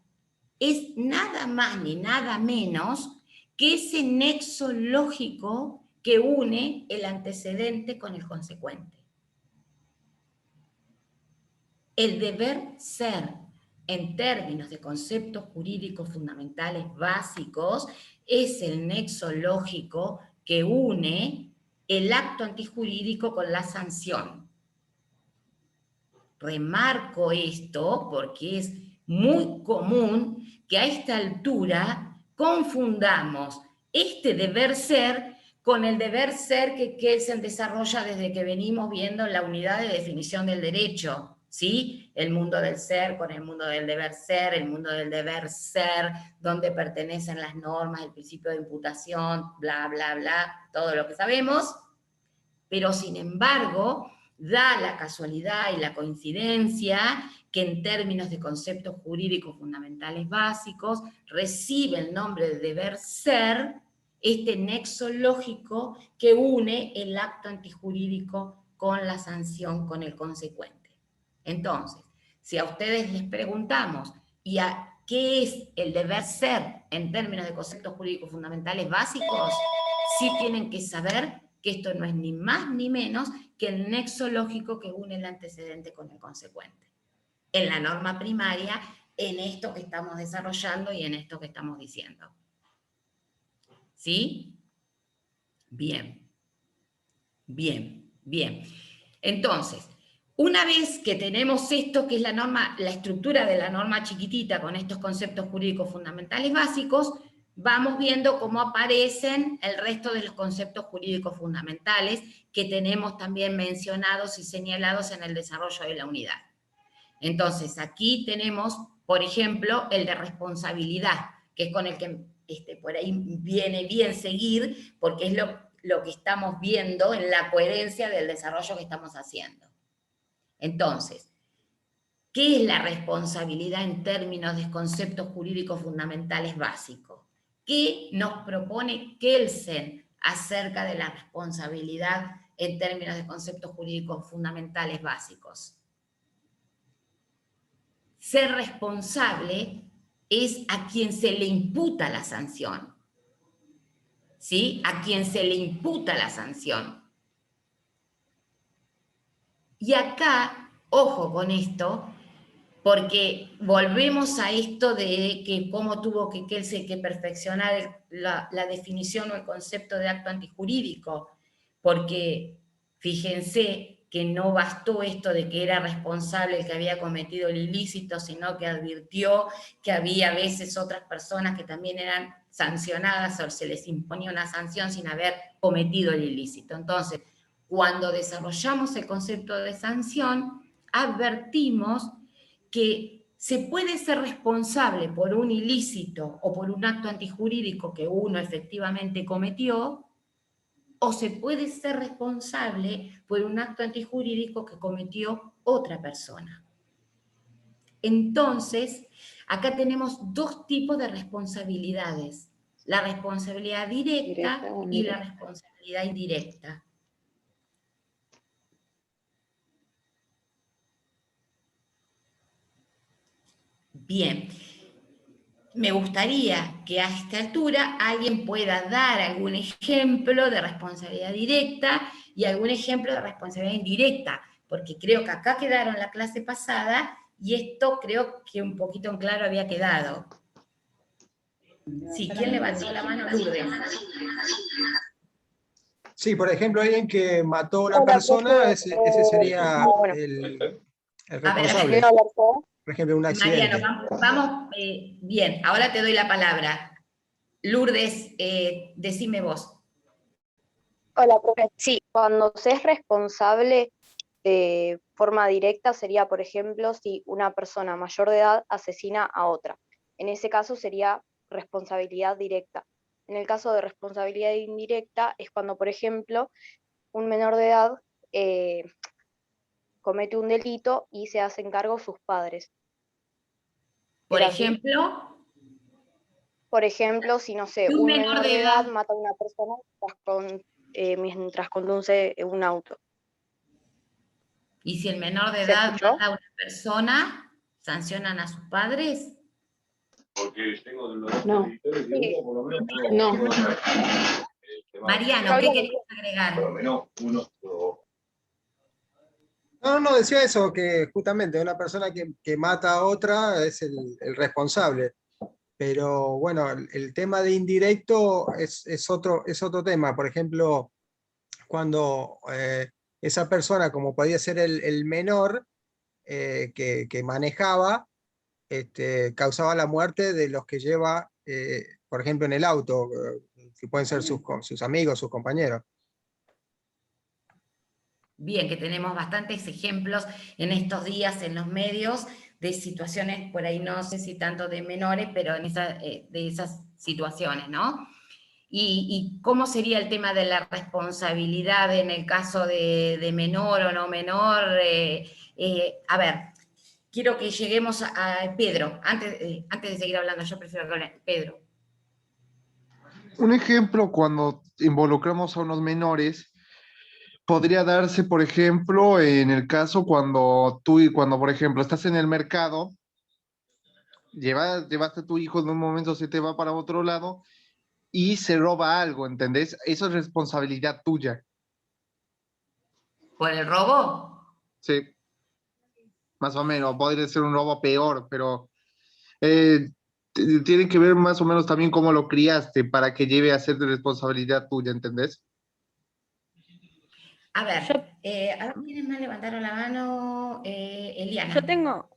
es nada más ni nada menos que ese nexo lógico que une el antecedente con el consecuente. El deber ser, en términos de conceptos jurídicos fundamentales básicos, es el nexo lógico que une el acto antijurídico con la sanción. Remarco esto porque es muy común que a esta altura confundamos este deber ser con el deber ser que Kelsen desarrolla desde que venimos viendo la unidad de definición del derecho, ¿sí? El mundo del ser con el mundo del deber ser, el mundo del deber ser, donde pertenecen las normas, el principio de imputación, bla, bla, bla, todo lo que sabemos, pero sin embargo, da la casualidad y la coincidencia que en términos de conceptos jurídicos fundamentales básicos recibe el nombre de deber ser este nexo lógico que une el acto antijurídico con la sanción, con el consecuente. Entonces, si a ustedes les preguntamos, ¿y a qué es el deber ser en términos de conceptos jurídicos fundamentales básicos? Sí tienen que saber que esto no es ni más ni menos que el nexo lógico que une el antecedente con el consecuente. En la norma primaria, en esto que estamos desarrollando y en esto que estamos diciendo. ¿Sí? Bien. Bien, bien. Entonces, una vez que tenemos esto, que es la norma, la estructura de la norma chiquitita con estos conceptos jurídicos fundamentales básicos, vamos viendo cómo aparecen el resto de los conceptos jurídicos fundamentales que tenemos también mencionados y señalados en el desarrollo de la unidad. Entonces, aquí tenemos, por ejemplo, el de responsabilidad, que es con el que por ahí viene bien seguir, porque es lo que estamos viendo en la coherencia del desarrollo que estamos haciendo. Entonces, ¿qué es la responsabilidad en términos de conceptos jurídicos fundamentales básicos? ¿Qué nos propone Kelsen acerca de la responsabilidad en términos de conceptos jurídicos fundamentales básicos? Ser responsable es a quien se le imputa la sanción. ¿Sí? A quien se le imputa la sanción. Y acá, ojo con esto, porque volvemos a esto de que cómo tuvo que Kelsen que perfeccionar la definición o el concepto de acto antijurídico, porque fíjense que no bastó esto de que era responsable el que había cometido el ilícito, sino que advirtió que había a veces otras personas que también eran sancionadas o se les imponía una sanción sin haber cometido el ilícito. Entonces, cuando desarrollamos el concepto de sanción, advertimos que se puede ser responsable por un ilícito o por un acto antijurídico que uno efectivamente cometió, o se puede ser responsable por un acto antijurídico que cometió otra persona. Entonces, acá tenemos dos tipos de responsabilidades: la responsabilidad directa y la responsabilidad indirecta. Bien, me gustaría que a esta altura alguien pueda dar algún ejemplo de responsabilidad directa y algún ejemplo de responsabilidad indirecta, porque creo que acá quedaron la clase pasada y esto creo que un poquito en claro había quedado. Sí, ¿quién levantó la mano? Lourdes. Sí, por ejemplo, alguien que mató a una persona, ese sería el responsable. Por ejemplo, un accidente. Mariano, vamos bien, ahora te doy la palabra. Lourdes, decime vos. Hola, profe. Sí, cuando se es responsable de forma directa sería, por ejemplo, si una persona mayor de edad asesina a otra. En ese caso sería responsabilidad directa. En el caso de responsabilidad indirecta es cuando, por ejemplo, un menor de edad comete un delito y se hacen cargo sus padres. Por ejemplo, si, no sé, un menor de edad mata a una persona mientras conduce un auto. ¿Y si el menor de edad mata a una persona, sancionan a sus padres? Porque tengo los No. editores de Hugo, por lo menos. No. Mariano, ¿qué querías agregar? Por lo menos uno. No, decía eso, que justamente una persona que mata a otra es el responsable. Pero bueno, el tema de indirecto es otro tema. Por ejemplo, cuando esa persona, como podía ser el menor que manejaba, causaba la muerte de los que lleva, por ejemplo, en el auto, que pueden ser sus amigos, sus compañeros. Bien, que tenemos bastantes ejemplos en estos días en los medios de situaciones, por ahí no sé si tanto de menores, pero de esas situaciones, ¿no? ¿Y cómo sería el tema de la responsabilidad en el caso de menor o no menor? A ver, quiero que lleguemos a Pedro, antes de seguir hablando, yo prefiero hablar con Pedro. Un ejemplo cuando involucramos a unos menores podría darse, por ejemplo, en el caso cuando por ejemplo, estás en el mercado, llevaste a tu hijo, en un momento se te va para otro lado y se roba algo, ¿entendés? Eso es responsabilidad tuya. ¿Por el robo? Sí, más o menos, podría ser un robo peor, pero eh, tiene que ver más o menos también cómo lo criaste para que lleve a ser de responsabilidad tuya, ¿entendés? A ver, a ver quiénes más levantaron la mano. Eliana. Yo tengo...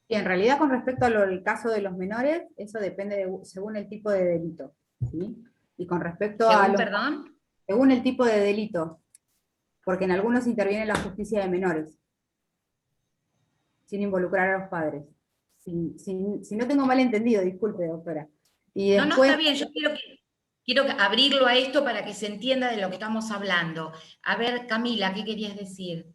Y en realidad con respecto al caso de los menores, eso depende según el tipo de delito, ¿sí? Y con respecto a los... ¿Perdón? Según el tipo de delito, porque en algunos interviene la justicia de menores, sin involucrar a los padres. Si no tengo mal entendido, disculpe, doctora. Y después... No, está bien, yo quiero abrirlo a esto para que se entienda de lo que estamos hablando. A ver, Camila, ¿qué querías decir?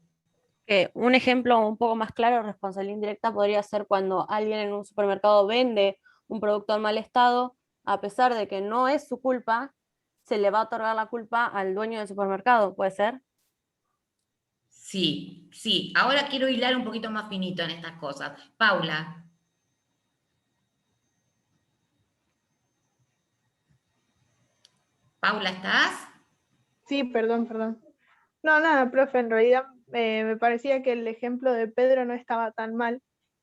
Un ejemplo un poco más claro de responsabilidad indirecta podría ser cuando alguien en un supermercado vende un producto en mal estado, a pesar de que no es su culpa, se le va a otorgar la culpa al dueño del supermercado, ¿puede ser? Sí, sí. Ahora quiero hilar un poquito más finito en estas cosas. Paula. Paula, ¿estás? Sí, perdón. No, nada, profe, en realidad me parecía que el ejemplo de Pedro no estaba tan mal,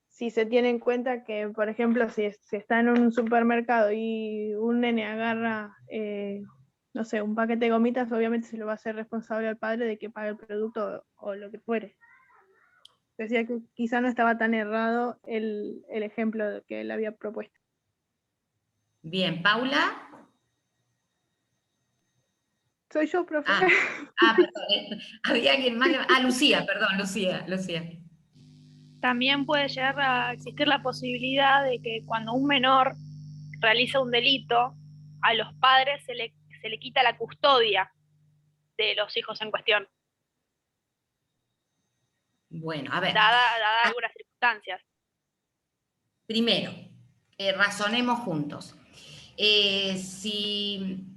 si se tiene en cuenta que, por ejemplo, si está en un supermercado y un nene agarra, no sé, un paquete de gomitas, obviamente se lo va a hacer responsable al padre de que pague el producto o lo que fuere. Decía que quizá no estaba tan errado el ejemplo que él había propuesto. Bien, Paula. Soy yo, profe. Perdón. Había alguien más. Lucía, perdón, Lucía. También puede llegar a existir la posibilidad de que cuando un menor realiza un delito, a los padres se le quita la custodia de los hijos en cuestión. Bueno, a ver. Dada algunas circunstancias. Primero, razonemos juntos. Si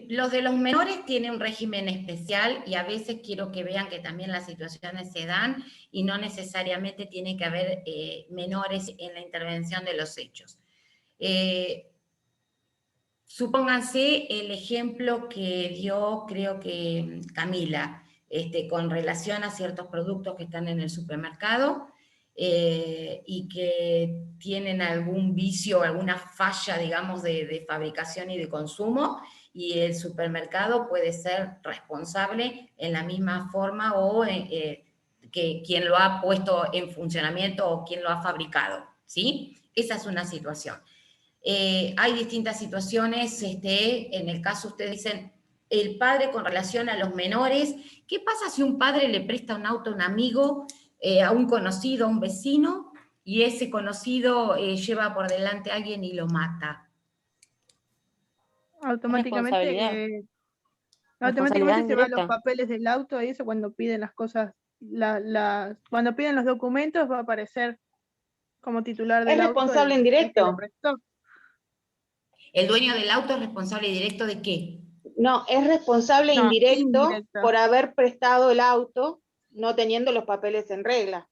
los de los menores tienen un régimen especial y a veces quiero que vean que también las situaciones se dan y no necesariamente tiene que haber menores en la intervención de los hechos. Supónganse el ejemplo que dio, creo que Camila, con relación a ciertos productos que están en el supermercado y que tienen algún vicio, alguna falla, digamos, de fabricación y de consumo, y el supermercado puede ser responsable en la misma forma o que quien lo ha puesto en funcionamiento o quien lo ha fabricado, ¿sí? Esa es una situación. Hay distintas situaciones, en el caso ustedes dicen, el padre con relación a los menores, ¿qué pasa si un padre le presta un auto a un amigo, a un conocido, a un vecino, y ese conocido lleva por delante a alguien y lo mata? Automáticamente se van los papeles del auto y eso cuando piden las cosas, cuando piden los documentos va a aparecer como titular del auto. Es responsable indirecto. ¿El dueño del auto es responsable directo de qué? No, es responsable indirecto por haber prestado el auto no teniendo los papeles en regla.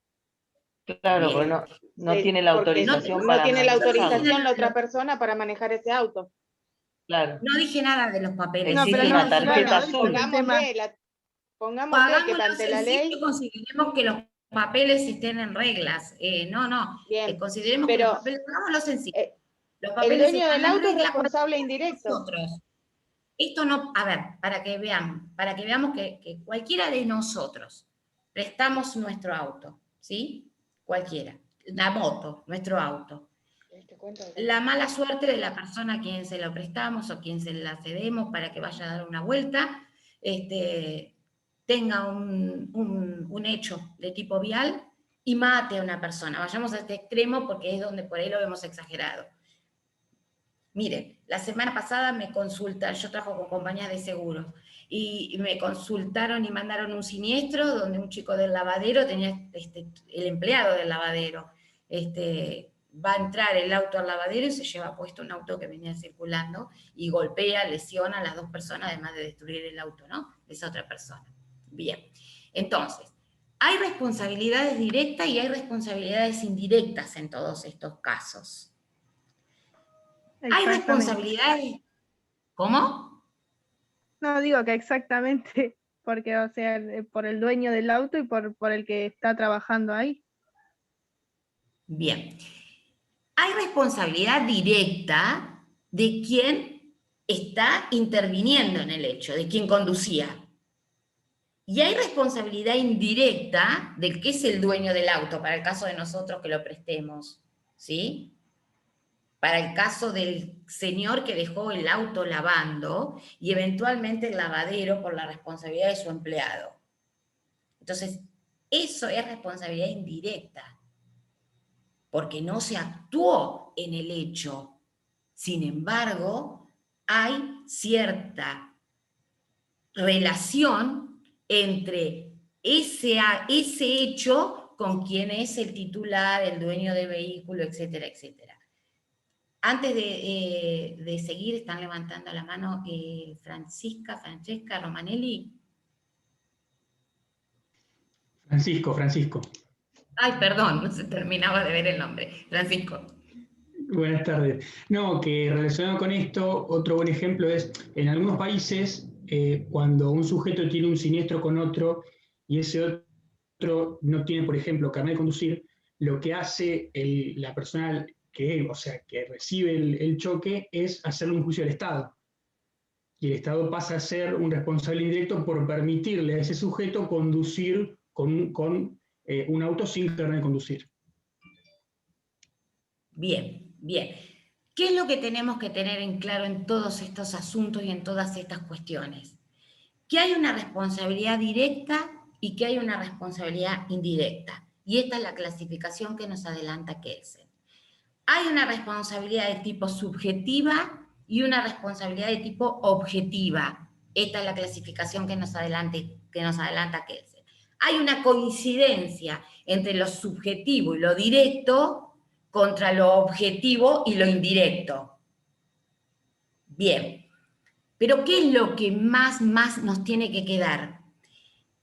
Claro, bueno, no tiene la autorización para no tiene la manejarlo. autorización la otra persona para manejar ese auto. Claro. No dije nada de los papeles. No, pero una tarjeta azul. Pongámosle que ante la ley consideremos que los papeles estén en reglas. Bien, consideremos pero, que los papeles, pongámoslo sencillo. Los el papeles dueño del auto es responsable indirecto. Nosotros. Esto no, a ver, para que veamos que cualquiera de nosotros prestamos nuestro auto, ¿sí? Cualquiera, la moto, nuestro auto. la mala suerte de la persona a quien se lo prestamos o quien se la cedemos para que vaya a dar una vuelta, tenga un hecho de tipo vial y mate a una persona. Vayamos a este extremo porque es donde por ahí lo vemos exagerado. Mire, la semana pasada me consultan, yo trabajo con compañías de seguros, y me consultaron y mandaron un siniestro donde un chico del lavadero tenía, el empleado del lavadero, va a entrar el auto al lavadero y se lleva puesto un auto que venía circulando y golpea, lesiona a las dos personas, además de destruir el auto, ¿no? De esa otra persona. Bien, entonces, hay responsabilidades directas y hay responsabilidades indirectas en todos estos casos. Hay responsabilidades... ¿Cómo? No, digo que exactamente, porque, o sea, por el dueño del auto y por el que está trabajando ahí. Bien. Hay responsabilidad directa de quien está interviniendo en el hecho, de quien conducía. Y hay responsabilidad indirecta del que es el dueño del auto, para el caso de nosotros que lo prestemos, ¿sí? Para el caso del señor que dejó el auto lavando y eventualmente el lavadero por la responsabilidad de su empleado. Entonces, eso es responsabilidad indirecta, porque no se actuó en el hecho. Sin embargo, hay cierta relación entre ese hecho con quien es el titular, el dueño del vehículo, etcétera, etcétera. Antes de seguir, están levantando la mano Francesca Romanelli. Francisco. Ay, perdón, no se terminaba de ver el nombre. Francisco. Buenas tardes. No, que relacionado con esto, otro buen ejemplo es, en algunos países, cuando un sujeto tiene un siniestro con otro y ese otro no tiene, por ejemplo, carnet de conducir, lo que hace la persona que recibe el choque es hacerle un juicio al Estado. Y el Estado pasa a ser un responsable indirecto por permitirle a ese sujeto conducir con un auto sin carnet de conducir. Bien, bien. ¿Qué es lo que tenemos que tener en claro en todos estos asuntos y en todas estas cuestiones? Que hay una responsabilidad directa y que hay una responsabilidad indirecta. Y esta es la clasificación que nos adelanta Kelsen. Hay una responsabilidad de tipo subjetiva y una responsabilidad de tipo objetiva. Esta es la clasificación que nos adelanta Kelsen. Hay una coincidencia entre lo subjetivo y lo directo contra lo objetivo y lo indirecto. Bien, pero ¿qué es lo que más nos tiene que quedar?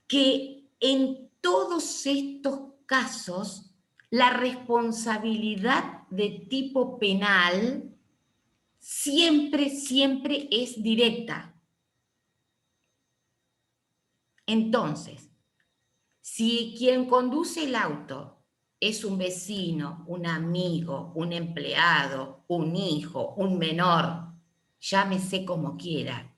Que en todos estos casos la responsabilidad de tipo penal siempre es directa. Entonces, si quien conduce el auto es un vecino, un amigo, un empleado, un hijo, un menor, llámese como quiera,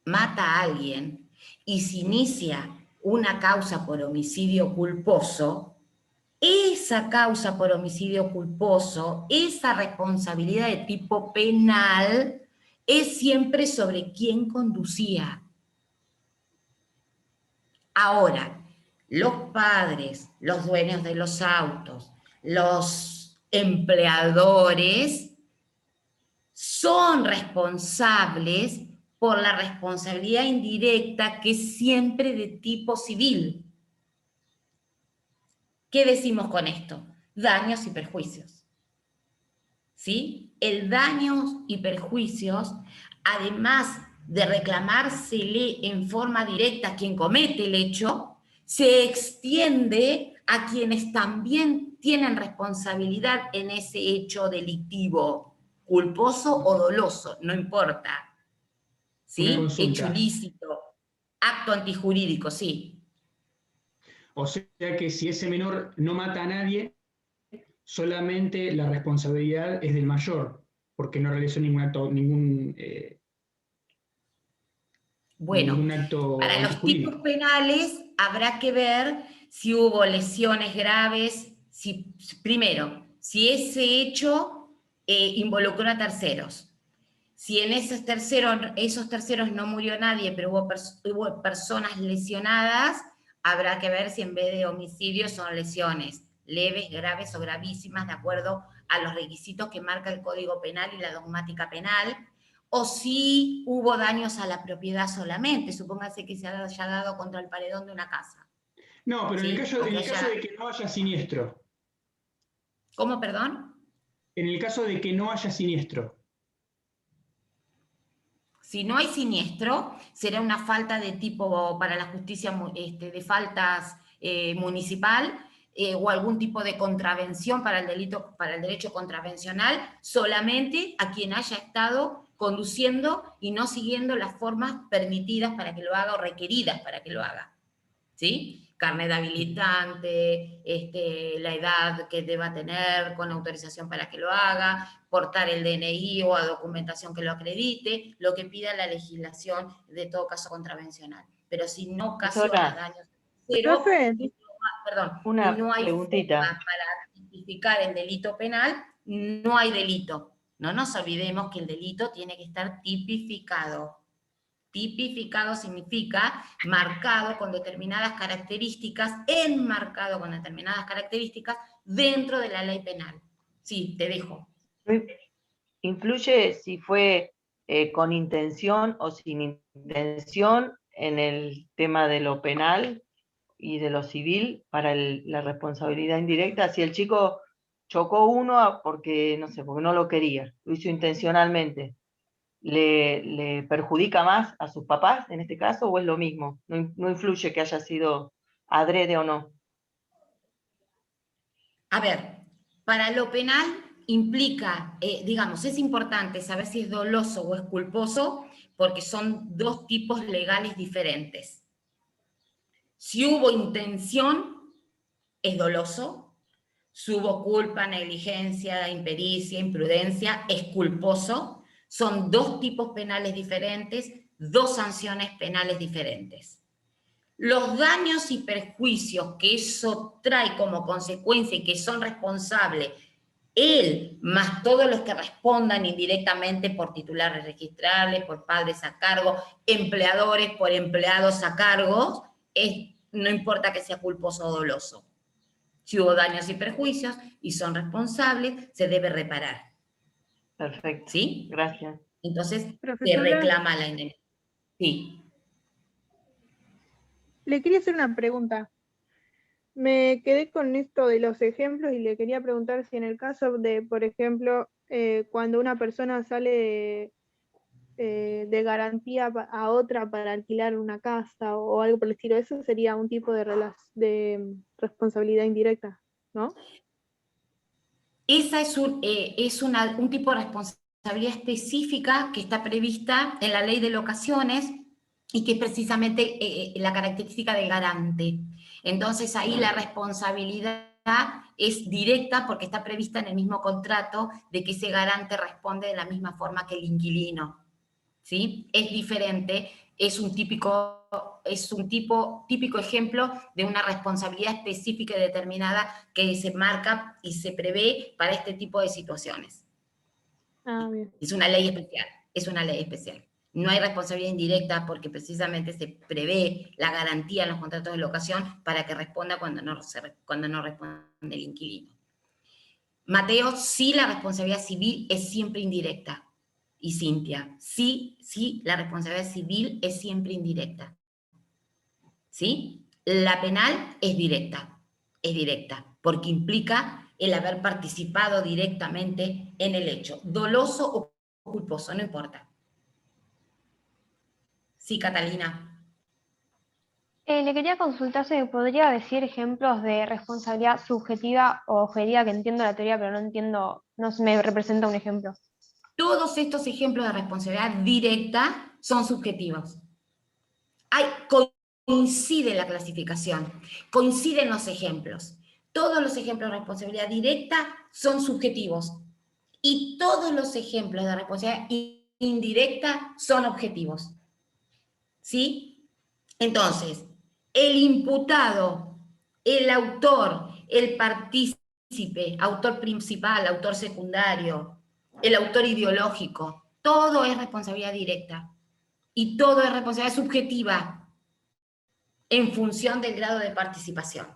mata a alguien y se inicia una causa por homicidio culposo, esa causa por homicidio culposo, esa responsabilidad de tipo penal, es siempre sobre quien conducía. Ahora, los padres, los dueños de los autos, los empleadores, son responsables por la responsabilidad indirecta que es siempre de tipo civil. ¿Qué decimos con esto? Daños y perjuicios. ¿Sí? El daños y perjuicios, además de reclamársele en forma directa a quien comete el hecho, se extiende a quienes también tienen responsabilidad en ese hecho delictivo, culposo o doloso, no importa. ¿Sí? Hecho ilícito, acto antijurídico, sí. O sea que si ese menor no mata a nadie, solamente la responsabilidad es del mayor, porque no realizó ningún acto, Bueno, acto para los tipos penales habrá que ver si hubo lesiones graves, primero, si ese hecho involucró a terceros. Si en esos terceros no murió nadie, pero hubo personas lesionadas, habrá que ver si en vez de homicidios son lesiones leves, graves o gravísimas, de acuerdo a los requisitos que marca el Código Penal y la dogmática penal, o si hubo daños a la propiedad solamente, supóngase que se haya dado contra el paredón de una casa. No, pero ¿Sí? en el caso de que no haya siniestro. ¿Cómo, perdón? En el caso de que no haya siniestro. Si no hay siniestro, será una falta de tipo para la justicia de faltas municipal, o algún tipo de contravención para el delito, para el derecho contravencional, solamente a quien haya estado conduciendo y no siguiendo las formas permitidas para que lo haga o requeridas para que lo haga. ¿Sí? Carnet habilitante, la edad que deba tener con autorización para que lo haga, portar el DNI o a documentación que lo acredite, lo que pida la legislación de todo caso contravencional. Pero si no ocasiona daños cero, no hay preguntita. forma para tipificar el delito penal, no hay delito. No nos olvidemos que el delito tiene que estar tipificado. Tipificado significa marcado con determinadas características, enmarcado con determinadas características dentro de la ley penal. Sí, te dejo. ¿Influye si fue con intención o sin intención en el tema de lo penal y de lo civil para la responsabilidad indirecta? Si el chico chocó uno porque, no sé, porque no lo quería, lo hizo intencionalmente, ¿le perjudica más a sus papás en este caso o es lo mismo? No influye que haya sido adrede o no. A ver, para lo penal implica, digamos, es importante saber si es doloso o es culposo, porque son dos tipos legales diferentes. Si hubo intención, es doloso. Si hubo culpa, negligencia, impericia, imprudencia, es culposo. Son dos tipos penales diferentes, dos sanciones penales diferentes. Los daños y perjuicios que eso trae como consecuencia y que son responsables él, más todos los que respondan indirectamente por titulares registrables, por padres a cargo, empleadores por empleados a cargo, no importa que sea culposo o doloso. Si hubo daños y perjuicios y son responsables, se debe reparar. Perfecto. ¿Sí? Gracias. Entonces, Profesora, se reclama la indemnización. Sí. Le quería hacer una pregunta. Me quedé con esto de los ejemplos y le quería preguntar si en el caso de, por ejemplo, cuando una persona sale de garantía a otra para alquilar una casa o algo por el estilo, eso sería un tipo de responsabilidad indirecta, ¿no? Esa es un tipo de responsabilidad específica que está prevista en la ley de locaciones y que es precisamente la característica del garante. Entonces ahí la responsabilidad es directa porque está prevista en el mismo contrato de que ese garante responde de la misma forma que el inquilino. ¿Sí? Es diferente, es un típico ejemplo de una responsabilidad específica y determinada que se marca y se prevé para este tipo de situaciones. Ah, bien. Es una ley especial. No hay responsabilidad indirecta porque precisamente se prevé la garantía en los contratos de locación para que responda cuando no responde el inquilino. Mateo, sí, la responsabilidad civil es siempre indirecta. Y Cintia, sí, la responsabilidad civil es siempre indirecta. ¿Sí? La penal es directa, porque implica el haber participado directamente en el hecho, doloso o culposo, no importa. Sí, Catalina. Le quería consultar si me podría decir ejemplos de responsabilidad subjetiva o objetiva, que entiendo la teoría, pero no entiendo, no se me representa un ejemplo. Todos estos ejemplos de responsabilidad directa son subjetivos. Coincide la clasificación, coinciden los ejemplos. Todos los ejemplos de responsabilidad directa son subjetivos y todos los ejemplos de responsabilidad indirecta son objetivos. ¿Sí? Entonces, el imputado, el autor, el partícipe, autor principal, autor secundario, el autor ideológico. Todo es responsabilidad directa. Y todo es responsabilidad subjetiva en función del grado de participación.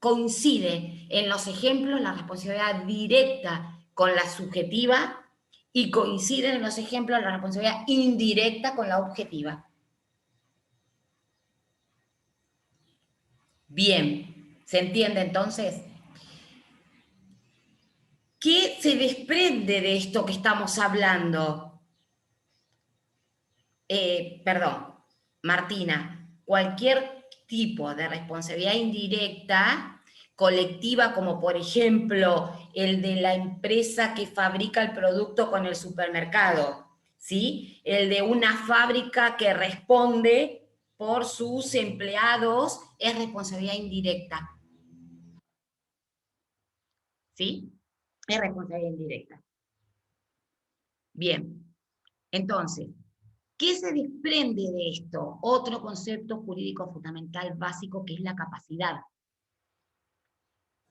Coincide en los ejemplos la responsabilidad directa con la subjetiva y coinciden en los ejemplos la responsabilidad indirecta con la objetiva. Bien, ¿se entiende entonces? ¿Qué se desprende de esto que estamos hablando? Perdón, Martina, cualquier tipo de responsabilidad indirecta, colectiva, como por ejemplo el de la empresa que fabrica el producto con el supermercado, ¿sí? El de una fábrica que responde por sus empleados, es responsabilidad indirecta. ¿Sí? Es responsabilidad indirecta. Bien, entonces, ¿qué se desprende de esto? Otro concepto jurídico fundamental básico que es la capacidad.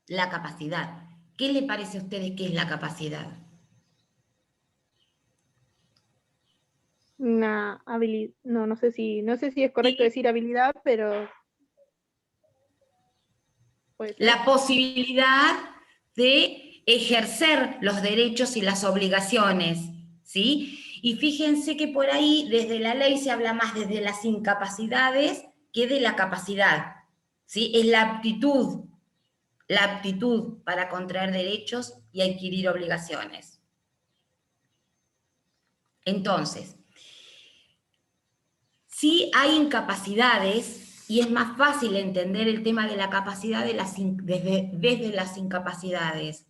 La capacidad. ¿Qué le parece a ustedes que es la capacidad? Una habilidad, no sé si es correcto decir habilidad, pero puede ser. La posibilidad de ejercer los derechos y las obligaciones, ¿sí? Y fíjense que por ahí desde la ley se habla más desde las incapacidades que de la capacidad, ¿sí? Es la aptitud para contraer derechos y adquirir obligaciones. Entonces, sí hay incapacidades, y es más fácil entender el tema de la capacidad desde las incapacidades.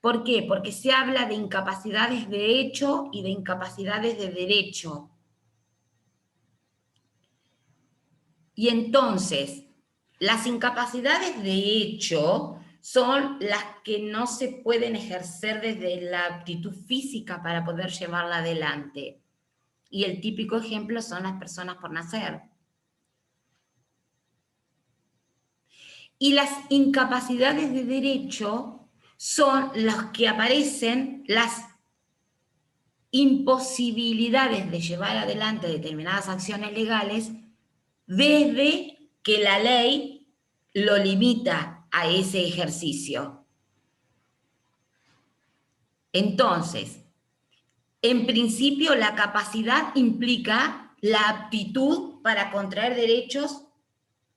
¿Por qué? Porque se habla de incapacidades de hecho y de incapacidades de derecho. Y entonces, las incapacidades de hecho son las que no se pueden ejercer desde la aptitud física para poder llevarla adelante. Y el típico ejemplo son las personas por nacer. Y las incapacidades de derecho son las que aparecen, las imposibilidades de llevar adelante determinadas acciones legales desde que la ley lo limita a ese ejercicio. Entonces, en principio la capacidad implica la aptitud para contraer derechos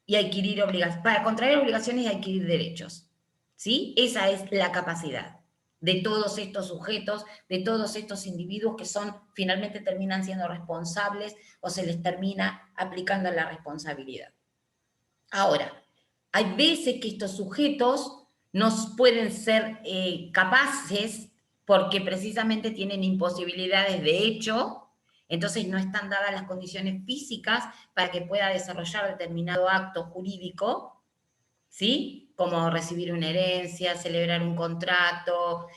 y adquirir obligaciones, para contraer obligaciones y adquirir derechos, ¿sí? Esa es la capacidad de todos estos sujetos, de todos estos individuos que finalmente terminan siendo responsables o se les termina aplicando la responsabilidad. Ahora, hay veces que estos sujetos no pueden ser capaces porque precisamente tienen imposibilidades de hecho. Entonces no están dadas las condiciones físicas para que pueda desarrollar determinado acto jurídico, ¿sí? Como recibir una herencia, celebrar un contrato,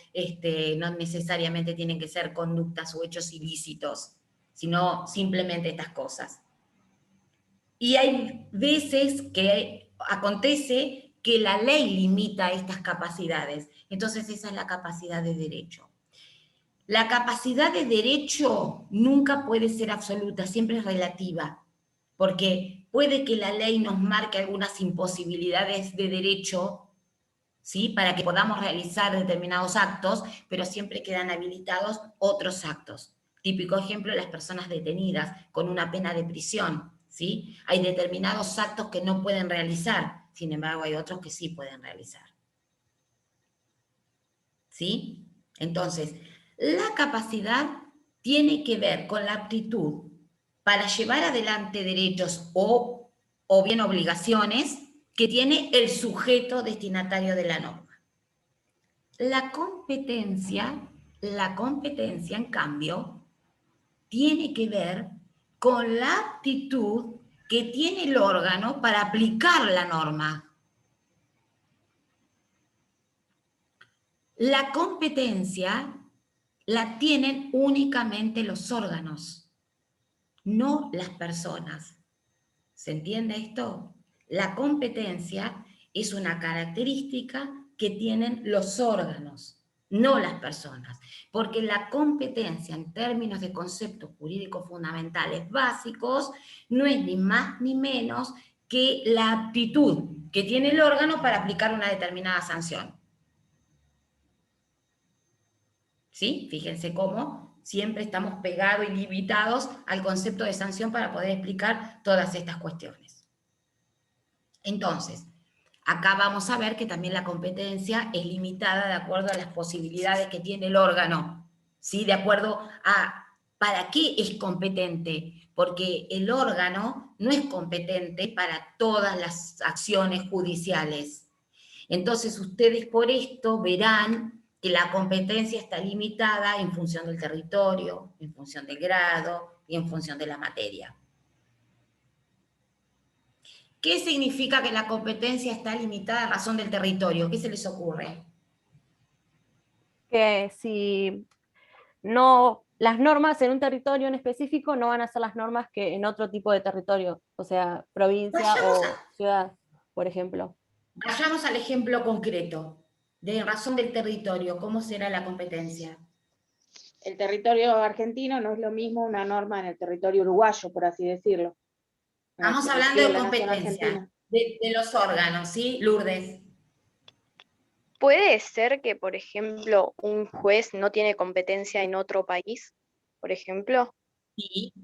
no necesariamente tienen que ser conductas o hechos ilícitos, sino simplemente estas cosas. Y hay veces que acontece que la ley limita estas capacidades. Entonces esa es la capacidad de derecho. La capacidad de derecho nunca puede ser absoluta, siempre es relativa, porque puede que la ley nos marque algunas imposibilidades de derecho, ¿sí? Para que podamos realizar determinados actos, pero siempre quedan habilitados otros actos. Típico ejemplo, las personas detenidas con una pena de prisión, ¿sí? Hay determinados actos que no pueden realizar, sin embargo hay otros que sí pueden realizar. ¿Sí? Entonces, la capacidad tiene que ver con la aptitud para llevar adelante derechos o bien obligaciones que tiene el sujeto destinatario de la norma. La competencia, en cambio, tiene que ver con la aptitud que tiene el órgano para aplicar la norma. La competencia la tienen únicamente los órganos, no las personas. ¿Se entiende esto? La competencia es una característica que tienen los órganos, no las personas, porque la competencia en términos de conceptos jurídicos fundamentales básicos no es ni más ni menos que la aptitud que tiene el órgano para aplicar una determinada sanción. ¿Sí? Fíjense cómo siempre estamos pegados y limitados al concepto de sanción para poder explicar todas estas cuestiones. Entonces, acá vamos a ver que también la competencia es limitada de acuerdo a las posibilidades que tiene el órgano, ¿sí? De acuerdo a para qué es competente, porque el órgano no es competente para todas las acciones judiciales. Entonces, ustedes por esto verán que la competencia está limitada en función del territorio, en función del grado y en función de la materia. ¿Qué significa que la competencia está limitada a razón del territorio? ¿Qué se les ocurre? Que si no, las normas en un territorio en específico no van a ser las normas que en otro tipo de territorio, o sea, provincia o ciudad, por ejemplo. Vayamos al ejemplo concreto. De razón del territorio, ¿cómo será la competencia? El territorio argentino no es lo mismo una norma en el territorio uruguayo, por así decirlo. Estamos hablando de competencia, de los órganos, ¿sí, Lourdes? ¿Puede ser que, por ejemplo, un juez no tiene competencia en otro país, por ejemplo? Sí,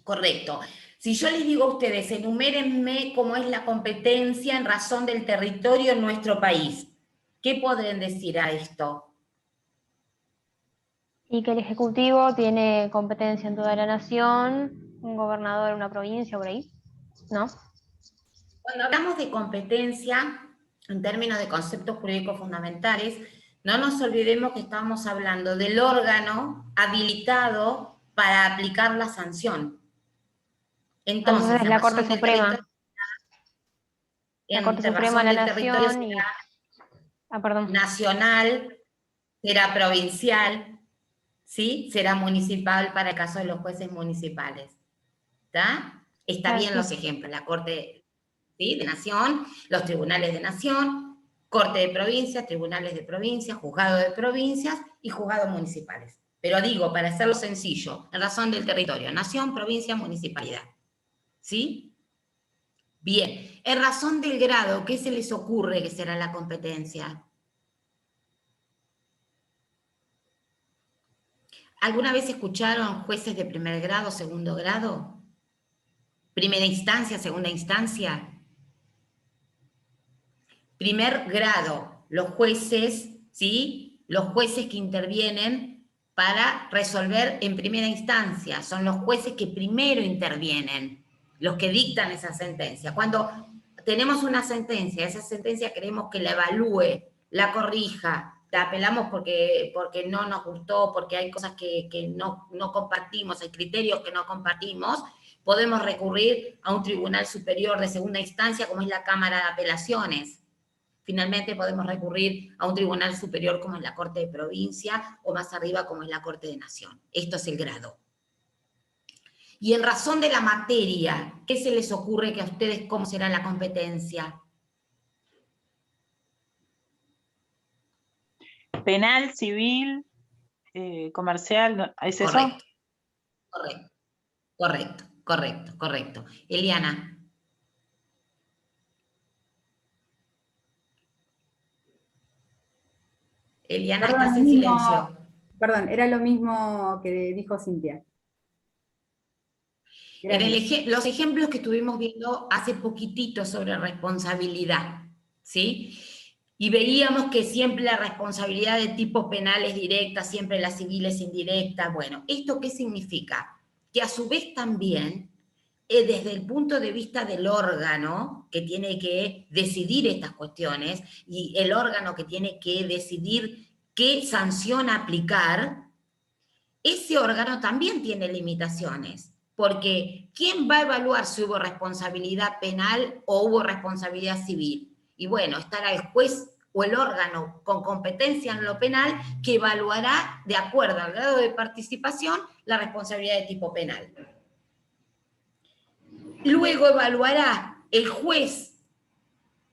correcto. Si yo les digo a ustedes, enumérenme cómo es la competencia en razón del territorio en nuestro país, ¿qué podrían decir a esto? Y que el Ejecutivo tiene competencia en toda la nación, un gobernador en una provincia, por ahí, ¿no? Cuando hablamos de competencia, en términos de conceptos jurídicos fundamentales, no nos olvidemos que estamos hablando del órgano habilitado para aplicar la sanción. Entonces, la Corte Suprema. La Corte Suprema de la Nación y... nacional, será provincial, ¿sí? Será municipal para el caso de los jueces municipales. Está bien los ejemplos, la Corte, ¿sí?, de Nación, los tribunales de Nación, Corte de Provincia, tribunales de provincia, juzgado de provincias y juzgados municipales. Pero digo, para hacerlo sencillo, en razón del territorio, nación, provincia, municipalidad. ¿Sí? Bien, en razón del grado, ¿qué se les ocurre que será la competencia? ¿Alguna vez escucharon jueces de primer grado, segundo grado? ¿Primera instancia, segunda instancia? Primer grado, los jueces, ¿sí? Los jueces que intervienen para resolver en primera instancia, son los jueces que primero intervienen, los que dictan esa sentencia. Cuando tenemos una sentencia, esa sentencia queremos que la evalúe, la corrija, la apelamos porque no nos gustó, porque hay cosas que no compartimos, hay criterios que no compartimos, podemos recurrir a un tribunal superior de segunda instancia como es la Cámara de Apelaciones. Finalmente podemos recurrir a un tribunal superior como es la Corte de Provincia o más arriba como es la Corte de Nación. Esto es el grado. Y en razón de la materia, ¿qué se les ocurre que a ustedes cómo será la competencia? Penal, civil, comercial, ¿es eso? Correcto. Eliana. Eliana, Perdón, estás en silencio. Perdón, era lo mismo que dijo Cintia. Los ejemplos que estuvimos viendo hace poquitito sobre responsabilidad, ¿sí? Y veíamos que siempre la responsabilidad de tipo penal es directa, siempre la civil es indirecta. Bueno, ¿esto qué significa? Que a su vez también, desde el punto de vista del órgano que tiene que decidir estas cuestiones y el órgano que tiene que decidir qué sanción aplicar, ese órgano también tiene limitaciones. Porque ¿quién va a evaluar si hubo responsabilidad penal o hubo responsabilidad civil? Y bueno, estará el juez o el órgano con competencia en lo penal que evaluará, de acuerdo al grado de participación, la responsabilidad de tipo penal. Luego evaluará el juez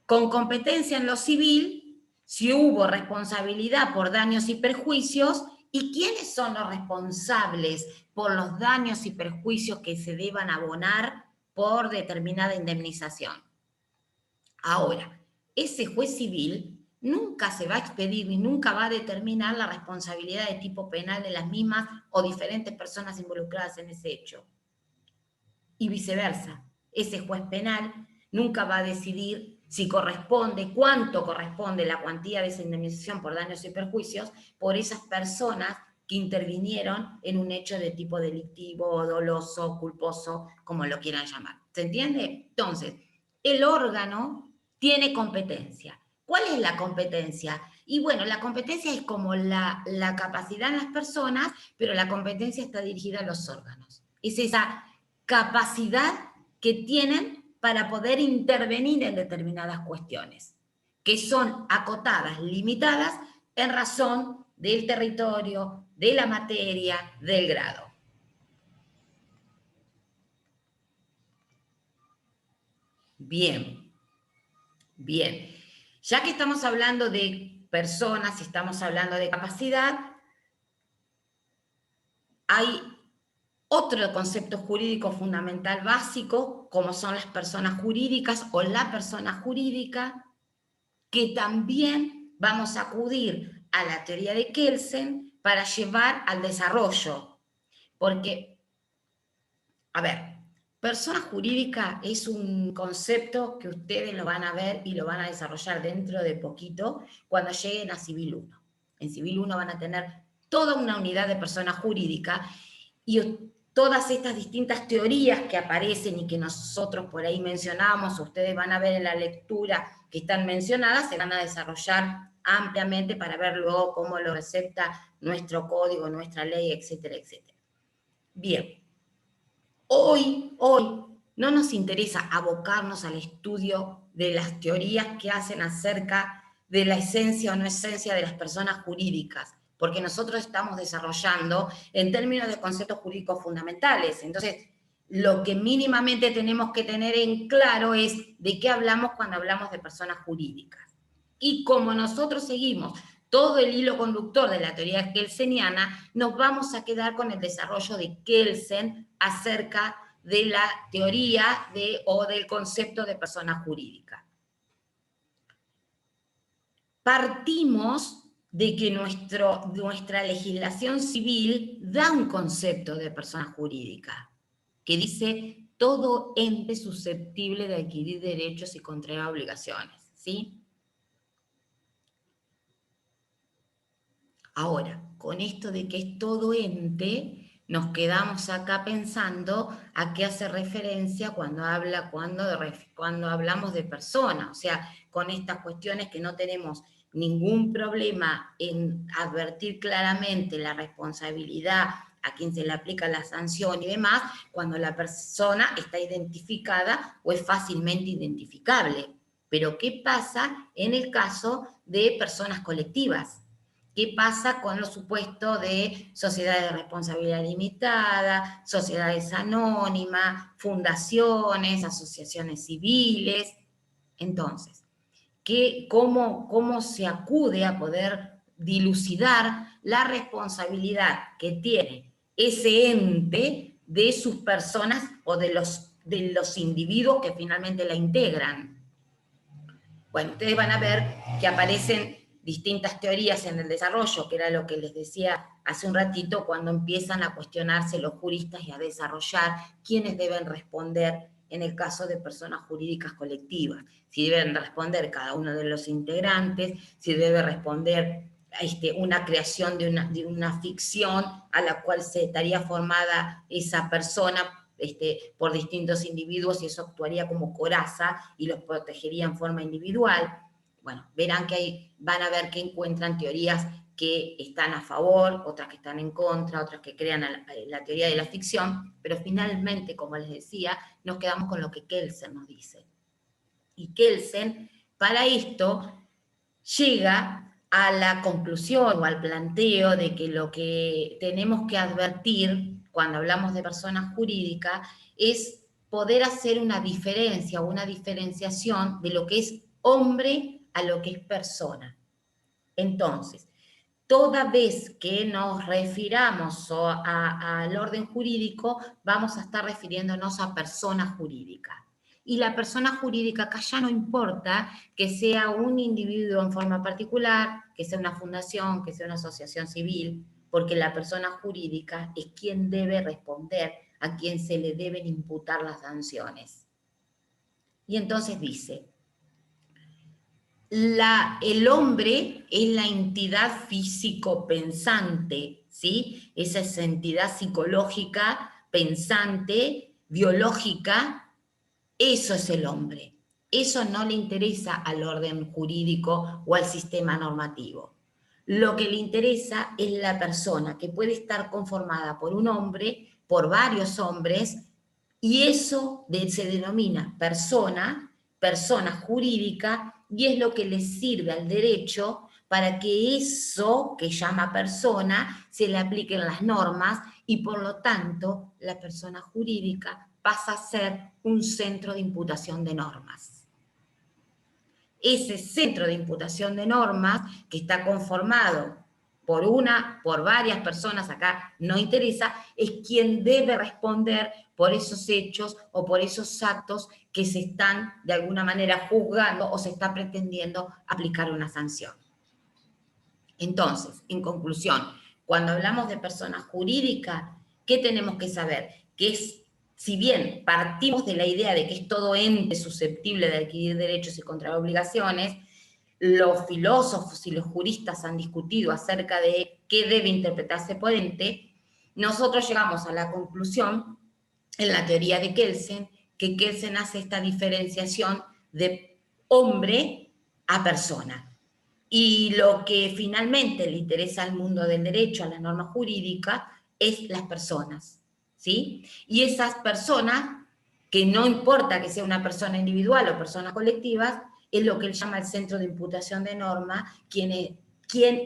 con competencia en lo civil si hubo responsabilidad por daños y perjuicios, y quiénes son los responsables por los daños y perjuicios que se deban abonar por determinada indemnización. Ahora, ese juez civil nunca se va a expedir ni nunca va a determinar la responsabilidad de tipo penal de las mismas o diferentes personas involucradas en ese hecho. Y viceversa, ese juez penal nunca va a decidir si corresponde, cuánto corresponde la cuantía de esa indemnización por daños y perjuicios por esas personas que intervinieron en un hecho de tipo delictivo, doloso, culposo, como lo quieran llamar. ¿Se entiende? Entonces, el órgano tiene competencia. ¿Cuál es la competencia? Y bueno, la competencia es como la capacidad en las personas, pero la competencia está dirigida a los órganos. Es esa capacidad que tienen para poder intervenir en determinadas cuestiones, que son acotadas, limitadas, en razón del territorio, de la materia, del grado. Bien, bien. Ya que estamos hablando de personas, estamos hablando de capacidad, hay otro concepto jurídico fundamental básico, como son las personas jurídicas o la persona jurídica, que también vamos a acudir a la teoría de Kelsen para llevar al desarrollo. Porque, a ver, persona jurídica es un concepto que ustedes lo van a ver y lo van a desarrollar dentro de poquito cuando lleguen a Civil 1. En Civil 1 van a tener toda una unidad de persona jurídica y todas estas distintas teorías que aparecen y que nosotros por ahí mencionamos, ustedes van a ver en la lectura que están mencionadas, se van a desarrollar ampliamente para ver luego cómo lo recepta nuestro código, nuestra ley, etcétera, etcétera. Bien, hoy no nos interesa abocarnos al estudio de las teorías que hacen acerca de la esencia o no esencia de las personas jurídicas, porque nosotros estamos desarrollando en términos de conceptos jurídicos fundamentales. Entonces, lo que mínimamente tenemos que tener en claro es de qué hablamos cuando hablamos de personas jurídicas. Y como nosotros seguimos todo el hilo conductor de la teoría kelseniana, nos vamos a quedar con el desarrollo de Kelsen acerca de la teoría o del concepto de persona jurídica. Partimos de que nuestra legislación civil da un concepto de persona jurídica, que dice todo ente susceptible de adquirir derechos y contraer obligaciones, ¿sí? Ahora, con esto de que es todo ente, nos quedamos acá pensando a qué hace referencia cuando hablamos de persona, o sea, con estas cuestiones que no tenemos ningún problema en advertir claramente la responsabilidad a quien se le aplica la sanción y demás, cuando la persona está identificada o es fácilmente identificable. Pero ¿qué pasa en el caso de personas colectivas? ¿Qué pasa con los supuestos de sociedades de responsabilidad limitada, sociedades anónimas, fundaciones, asociaciones civiles? Entonces, ¿cómo se acude a poder dilucidar la responsabilidad que tiene ese ente de sus personas o de los individuos que finalmente la integran? Bueno, ustedes van a ver que aparecen distintas teorías en el desarrollo, que era lo que les decía hace un ratito, cuando empiezan a cuestionarse los juristas y a desarrollar quiénes deben responder en el caso de personas jurídicas colectivas. Si deben responder cada uno de los integrantes, si debe responder una creación de una ficción a la cual se estaría formada esa persona por distintos individuos y eso actuaría como coraza y los protegería en forma individual. Bueno, verán que van a ver que encuentran teorías que están a favor, otras que están en contra, otras que crean la teoría de la ficción, pero finalmente, como les decía, nos quedamos con lo que Kelsen nos dice. Y Kelsen, para esto, llega a la conclusión o al planteo de que lo que tenemos que advertir cuando hablamos de personas jurídicas es poder hacer una diferencia o una diferenciación de lo que es hombre a lo que es persona. Entonces, toda vez que nos refiramos al orden jurídico, vamos a estar refiriéndonos a persona jurídica. Y la persona jurídica acá ya no importa que sea un individuo en forma particular, que sea una fundación, que sea una asociación civil, porque la persona jurídica es quien debe responder, a quien se le deben imputar las sanciones. Y entonces dice, el hombre es la entidad físico pensante, ¿sí? Esa es entidad psicológica, pensante, biológica. Eso es el hombre. Eso no le interesa al orden jurídico o al sistema normativo. Lo que le interesa es la persona, que puede estar conformada por un hombre, por varios hombres, y eso se denomina persona jurídica, y es lo que le sirve al derecho para que eso que llama persona se le apliquen las normas, y por lo tanto la persona jurídica pasa a ser un centro de imputación de normas. Ese centro de imputación de normas, que está conformado por varias personas, acá no interesa, es quien debe responder por esos hechos o por esos actos que se están de alguna manera juzgando o se está pretendiendo aplicar una sanción. Entonces, en conclusión, cuando hablamos de persona jurídica, ¿qué tenemos que saber? Que es, si bien partimos de la idea de que es todo ente susceptible de adquirir derechos y contraer obligaciones, los filósofos y los juristas han discutido acerca de qué debe interpretarse por ente, nosotros llegamos a la conclusión, en la teoría de Kelsen, que Kelsen hace esta diferenciación de hombre a persona. Y lo que finalmente le interesa al mundo del derecho, a la norma jurídica, es las personas, ¿sí? Y esas personas, que no importa que sea una persona individual o personas colectivas, es lo que él llama el centro de imputación de norma, quién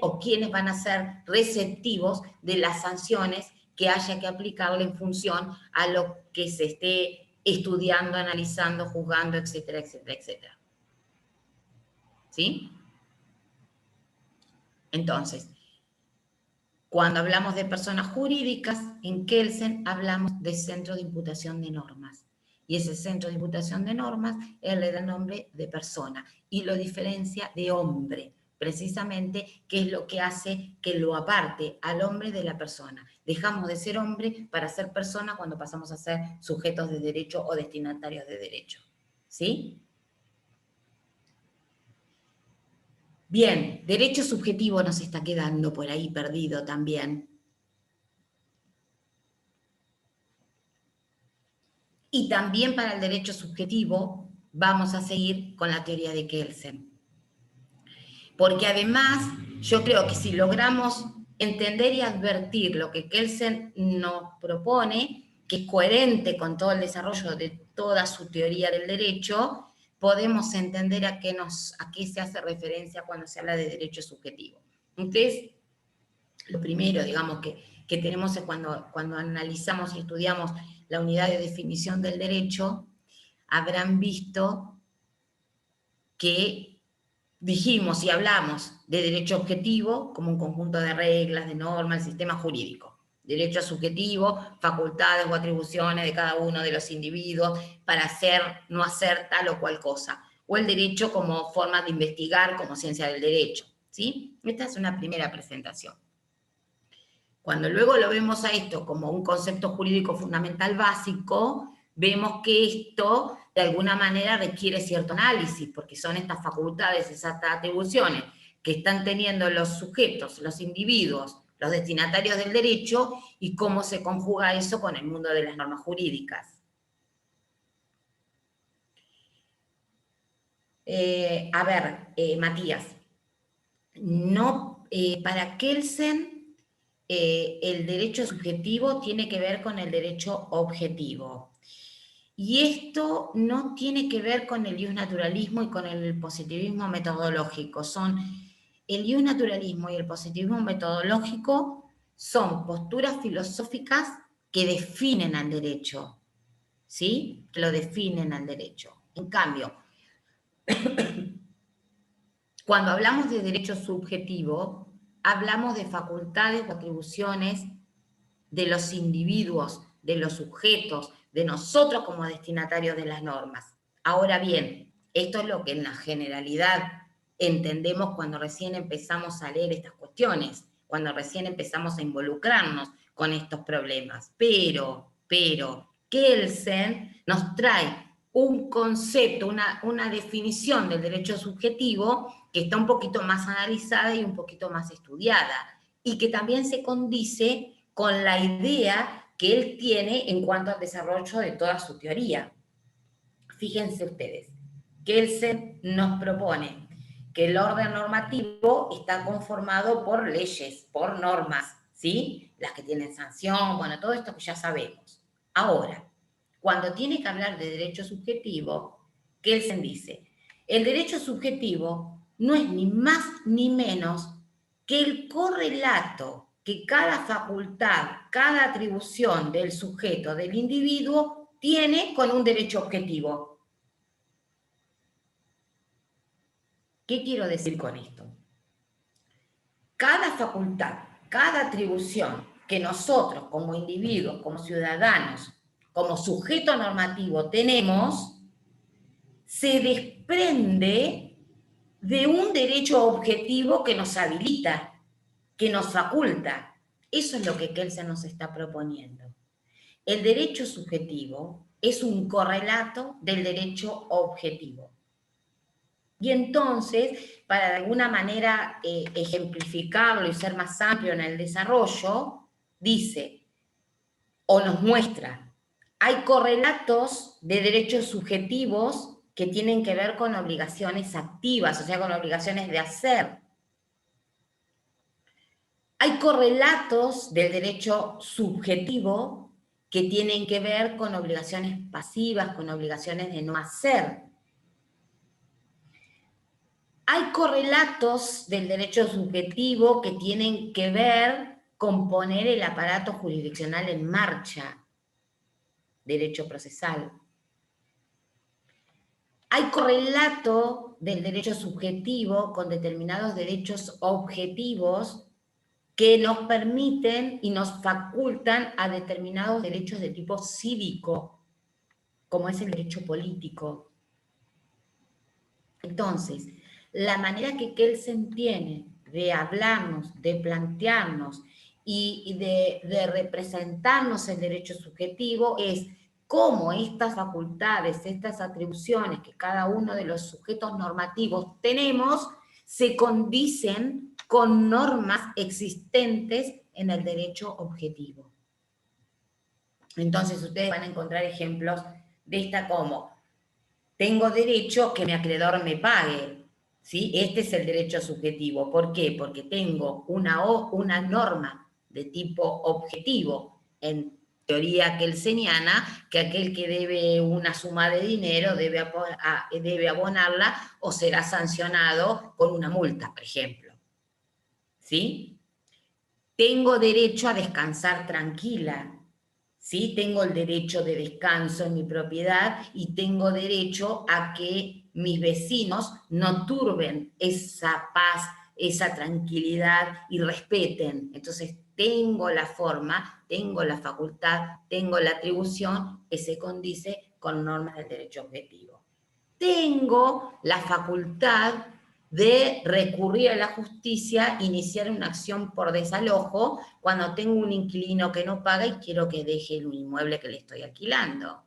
o quiénes van a ser receptivos de las sanciones que haya que aplicarle en función a lo que se esté estudiando, analizando, juzgando, etcétera, etcétera, etcétera. ¿Sí? Entonces, cuando hablamos de personas jurídicas, en Kelsen hablamos de centro de imputación de normas. Y ese centro de imputación de normas, él le da nombre de persona y lo diferencia de hombre, precisamente, que es lo que hace que lo aparte al hombre de la persona. Dejamos de ser hombre para ser persona cuando pasamos a ser sujetos de derecho o destinatarios de derecho. ¿Sí? Bien, derecho subjetivo nos está quedando por ahí perdido también. Y también para el derecho subjetivo vamos a seguir con la teoría de Kelsen. Porque además, yo creo que si logramos entender y advertir lo que Kelsen nos propone, que es coherente con todo el desarrollo de toda su teoría del derecho, podemos entender a qué se hace referencia cuando se habla de derecho subjetivo. Entonces, lo primero, digamos, que tenemos es cuando analizamos y estudiamos la unidad de definición del derecho, habrán visto que dijimos y hablamos de derecho objetivo como un conjunto de reglas, de normas, el sistema jurídico. Derecho subjetivo, facultades o atribuciones de cada uno de los individuos para hacer, no hacer tal o cual cosa. O el derecho como forma de investigar como ciencia del derecho. ¿Sí? Esta es una primera presentación. Cuando luego lo vemos a esto como un concepto jurídico fundamental básico, vemos que esto de alguna manera requiere cierto análisis, porque son estas facultades, esas atribuciones que están teniendo los sujetos, los individuos, los destinatarios del derecho, y cómo se conjuga eso con el mundo de las normas jurídicas. Matías, para Kelsen, el derecho subjetivo tiene que ver con el derecho objetivo. Y esto no tiene que ver con el iusnaturalismo y con el positivismo metodológico. El iusnaturalismo y el positivismo metodológico son posturas filosóficas que definen al derecho, ¿sí? Que lo definen al derecho. En cambio, Cuando hablamos de derecho subjetivo, hablamos de facultades o atribuciones de los individuos, de los sujetos, de nosotros como destinatarios de las normas. Ahora bien, esto es lo que en la generalidad entendemos cuando recién empezamos a leer estas cuestiones, cuando recién empezamos a involucrarnos con estos problemas. Pero, Kelsen nos trae un concepto, una definición del derecho subjetivo que está un poquito más analizada y un poquito más estudiada, y que también se condice con la idea que él tiene en cuanto al desarrollo de toda su teoría. Fíjense ustedes, Kelsen nos propone que el orden normativo está conformado por leyes, por normas, ¿sí? Las que tienen sanción, bueno, todo esto que ya sabemos. Ahora, cuando tiene que hablar de derecho subjetivo, Kelsen dice, el derecho subjetivo no es ni más ni menos que el correlato que cada facultad, cada atribución del sujeto, del individuo, tiene con un derecho objetivo. ¿Qué quiero decir con esto? Cada facultad, cada atribución que nosotros como individuos, como ciudadanos, como sujeto normativo tenemos, se desprende de un derecho objetivo que nos habilita, que nos faculta. Eso es lo que Kelsen nos está proponiendo. El derecho subjetivo es un correlato del derecho objetivo. Y entonces, para de alguna manera ejemplificarlo y ser más amplio en el desarrollo, dice, o nos muestra, hay correlatos de derechos subjetivos que tienen que ver con obligaciones activas, o sea, con obligaciones de hacer. Hay correlatos del derecho subjetivo que tienen que ver con obligaciones pasivas, con obligaciones de no hacer. Hay correlatos del derecho subjetivo que tienen que ver con poner el aparato jurisdiccional en marcha, derecho procesal. Hay correlato del derecho subjetivo con determinados derechos objetivos que nos permiten y nos facultan a determinados derechos de tipo cívico, como es el derecho político. Entonces, la manera que Kelsen tiene de hablarnos, de plantearnos y de representarnos el derecho subjetivo es cómo estas facultades, estas atribuciones que cada uno de los sujetos normativos tenemos, se condicen con normas existentes en el derecho objetivo. Entonces ustedes van a encontrar ejemplos de esta como, tengo derecho que mi acreedor me pague, ¿sí? Este es el derecho subjetivo. ¿Por qué? Porque tengo una norma de tipo objetivo, en teoría kelseniana, que aquel que debe una suma de dinero debe abonarla o será sancionado con una multa, por ejemplo. ¿Sí? Tengo derecho a descansar tranquila, ¿sí? Tengo el derecho de descanso en mi propiedad y tengo derecho a que mis vecinos no turben esa paz, esa tranquilidad y respeten. Entonces tengo la forma, tengo la facultad, tengo la atribución que se condice con normas del derecho objetivo. Tengo la facultad de recurrir a la justicia, iniciar una acción por desalojo cuando tengo un inquilino que no paga y quiero que deje el inmueble que le estoy alquilando.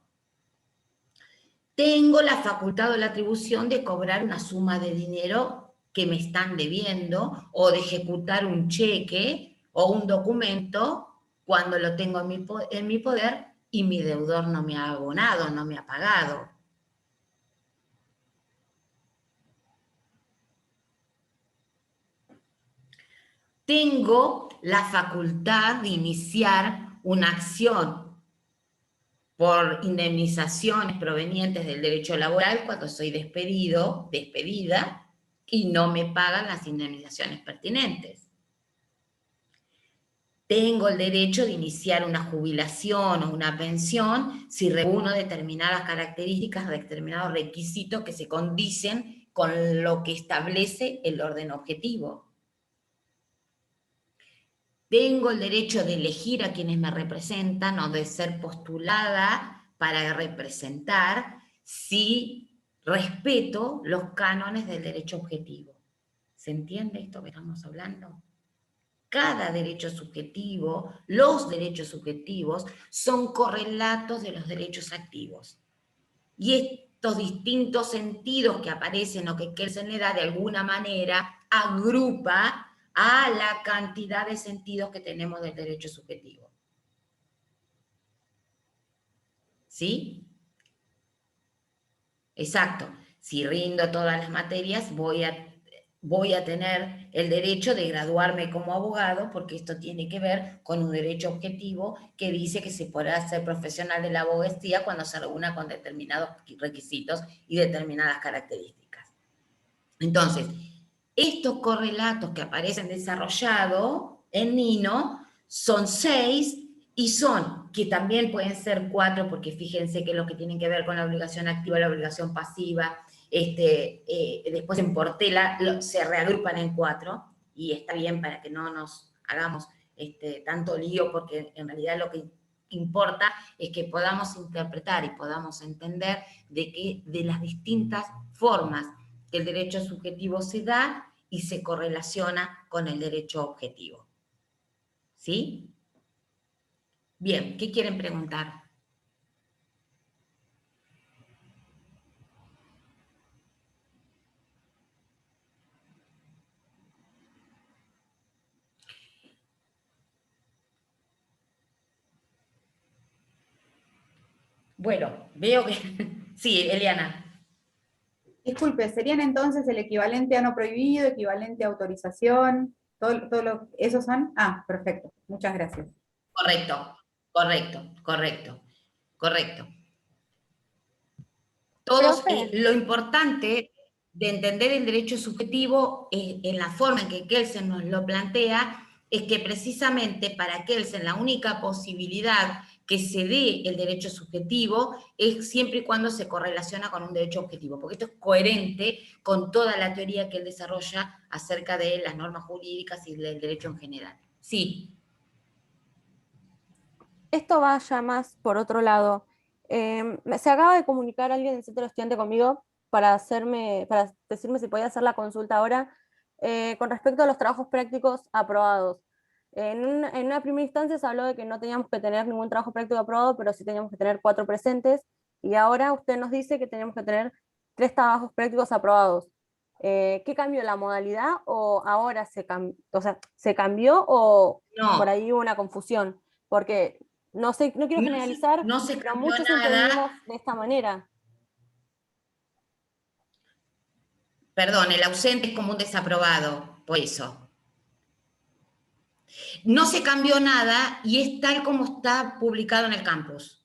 Tengo la facultad o la atribución de cobrar una suma de dinero que me están debiendo o de ejecutar un cheque o un documento cuando lo tengo en mi poder y mi deudor no me ha abonado, no me ha pagado. Tengo la facultad de iniciar una acción por indemnizaciones provenientes del derecho laboral cuando soy despedido, despedida, y no me pagan las indemnizaciones pertinentes. Tengo el derecho de iniciar una jubilación o una pensión si reúno determinadas características, determinados requisitos que se condicen con lo que establece el orden objetivo. Tengo el derecho de elegir a quienes me representan o de ser postulada para representar si respeto los cánones del derecho objetivo. ¿Se entiende esto que estamos hablando? Cada derecho subjetivo, los derechos subjetivos, son correlatos de los derechos activos. Y estos distintos sentidos que aparecen o que Kelsen le da, de alguna manera, agrupa a la cantidad de sentidos que tenemos del derecho subjetivo. ¿Sí? Exacto. Si rindo todas las materias, voy a tener el derecho de graduarme como abogado, porque esto tiene que ver con un derecho objetivo que dice que se podrá ser profesional de la abogacía cuando se reúna con determinados requisitos y determinadas características. Entonces, estos correlatos que aparecen desarrollados en Nino son 6 y son, que también pueden ser 4, porque fíjense que los que tienen que ver con la obligación activa, la obligación pasiva, después en Portela se reagrupan en 4, y está bien para que no nos hagamos tanto lío, porque en realidad lo que importa es que podamos interpretar y podamos entender de las distintas formas que el derecho subjetivo se da y se correlaciona con el derecho objetivo. ¿Sí? Bien, ¿qué quieren preguntar? Bueno, veo que... Sí, Eliana. Disculpe, ¿serían entonces el equivalente a no prohibido, equivalente a autorización? ¿Esos son? Ah, perfecto. Muchas gracias. Correcto. Todos, lo importante de entender el derecho subjetivo en la forma en que Kelsen nos lo plantea es que precisamente para Kelsen la única posibilidad que se dé el derecho subjetivo es siempre y cuando se correlaciona con un derecho objetivo, porque esto es coherente con toda la teoría que él desarrolla acerca de las normas jurídicas y del derecho en general. Sí. Esto va ya más por otro lado. Se acaba de comunicar alguien del centro estudiante conmigo para decirme si podía hacer la consulta ahora con respecto a los trabajos prácticos aprobados. En una primera instancia se habló de que no teníamos que tener ningún trabajo práctico aprobado, pero sí teníamos que tener 4 presentes, y ahora usted nos dice que tenemos que tener 3 trabajos prácticos aprobados. ¿Qué cambió, la modalidad o ahora se cambió o no, por ahí hubo una confusión? Porque no quiero generalizar, pero muchos entendimos de esta manera. Perdón, el ausente es como un desaprobado, por eso. No se cambió nada y es tal como está publicado en el campus.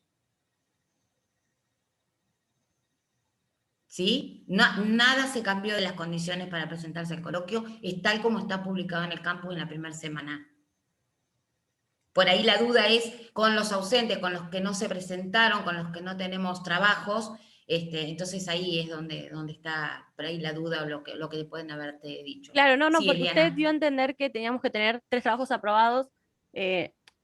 ¿Sí? Nada se cambió de las condiciones para presentarse al coloquio, es tal como está publicado en el campus en la primera semana. Por ahí la duda es con los ausentes, con los que no se presentaron, con los que no tenemos trabajos, entonces ahí es donde está por ahí la duda o lo que pueden haberte dicho. Claro, no, Sí, porque Eliana. usted dio a entender que teníamos que tener 3 trabajos aprobados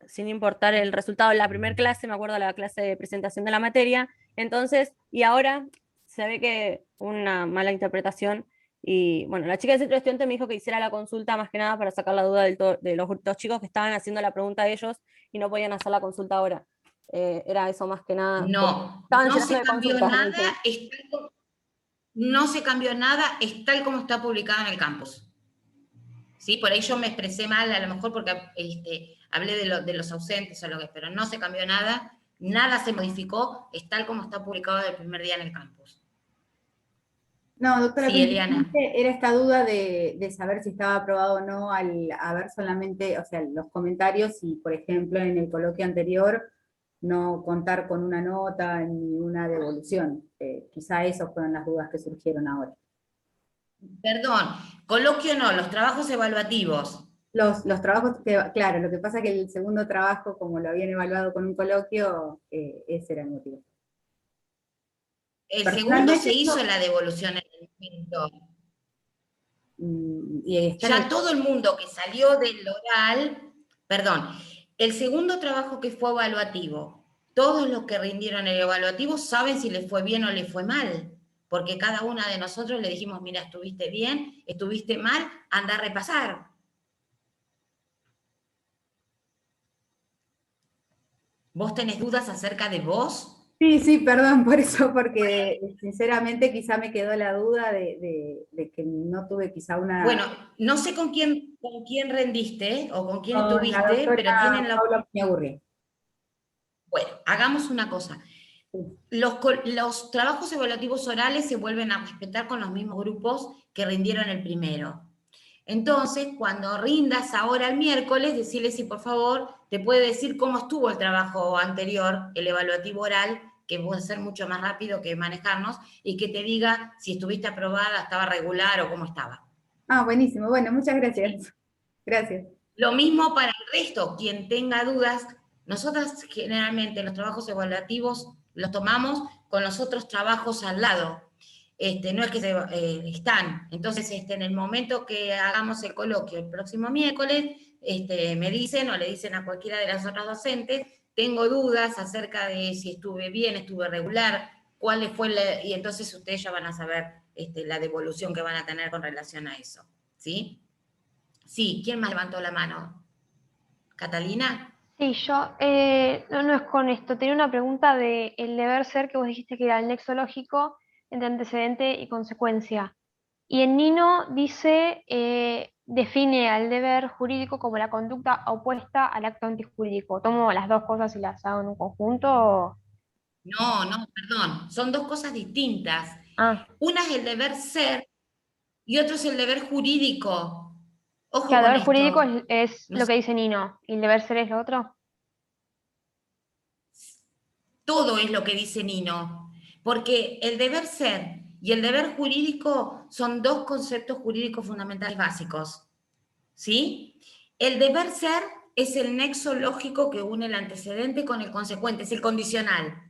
sin importar el resultado. En la primera clase, me acuerdo, la clase de presentación de la materia, entonces, y ahora se ve que una mala interpretación, y bueno, la chica del centro de estudiantes me dijo que hiciera la consulta más que nada para sacar la duda de los 2 chicos que estaban haciendo la pregunta de ellos y no podían hacer la consulta ahora. Era eso más que nada. No se cambió nada, no se cambió nada, es tal como está publicado en el campus. ¿Sí? Por ahí yo me expresé mal, a lo mejor porque hablé de los ausentes o lo que, pero no se cambió nada, nada se modificó, es tal como está publicado desde el primer día en el campus. No, doctora, sí, Eliana. Era esta duda de saber si estaba aprobado o no al haber solamente, o sea, los comentarios y, por ejemplo, en el coloquio anterior, no contar con una nota ni una devolución. Quizá esas fueron las dudas que surgieron ahora. Perdón, coloquio no, los trabajos evaluativos. Los trabajos, claro, lo que pasa es que el segundo trabajo, como lo habían evaluado con un coloquio, ese era el motivo. El segundo se hizo la devolución en el momento. Y está en Ya el- todo el mundo que salió del oral, perdón, el segundo trabajo que fue evaluativo, todos los que rindieron el evaluativo saben si les fue bien o les fue mal, porque cada una de nosotros le dijimos, mira, estuviste bien, estuviste mal, anda a repasar. ¿Vos tenés dudas acerca de vos? Sí, perdón por eso, porque sinceramente quizá me quedó la duda de que no tuve quizá una... Bueno, no sé con quién rendiste o con quién Con la estuviste, doctora pero tienen la... Paula Piñagurri. Bueno, hagamos una cosa. Los trabajos evaluativos orales se vuelven a respetar con los mismos grupos que rindieron el primero. Entonces, cuando rindas ahora el miércoles, decirle si por favor te puede decir cómo estuvo el trabajo anterior, el evaluativo oral, que puede ser mucho más rápido que manejarnos, y que te diga si estuviste aprobada, estaba regular o cómo estaba. Ah, buenísimo. Bueno, muchas gracias. Gracias. Lo mismo para el resto, quien tenga dudas. Nosotras generalmente los trabajos evaluativos los tomamos con los otros trabajos al lado. No es que están. Entonces, en el momento que hagamos el coloquio el próximo miércoles, me dicen o le dicen a cualquiera de las otras docentes, tengo dudas acerca de si estuve bien, estuve regular, cuál fue y entonces ustedes ya van a saber la devolución que van a tener con relación a eso. ¿Sí? Sí, ¿quién más levantó la mano? ¿Catalina? Sí, yo, no es con esto, tenía una pregunta de el deber ser que vos dijiste que era el nexo lógico entre antecedente y consecuencia. Y en Nino dice, define al deber jurídico como la conducta opuesta al acto antijurídico. ¿Tomo las dos cosas y las hago en un conjunto? No, perdón, son dos cosas distintas. Ah. Una es el deber ser y otro es el deber jurídico. Ojo Que el con deber esto. jurídico es lo que dice Nino, y el deber ser es lo otro. Todo es lo que dice Nino, porque el deber ser y el deber jurídico son dos conceptos jurídicos fundamentales básicos. ¿Sí? El deber ser es el nexo lógico que une el antecedente con el consecuente, es el condicional.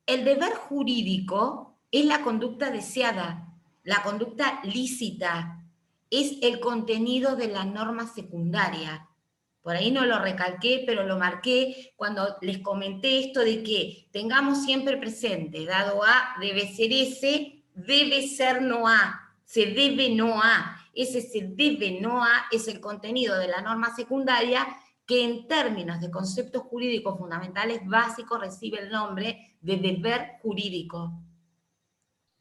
El deber jurídico es la conducta deseada, la conducta lícita, es el contenido de la norma secundaria. Por ahí no lo recalqué, pero lo marqué cuando les comenté esto de que tengamos siempre presente, dado A debe ser S, debe ser no A, se debe no A. Ese se debe no A es el contenido de la norma secundaria que en términos de conceptos jurídicos fundamentales básicos recibe el nombre de deber jurídico.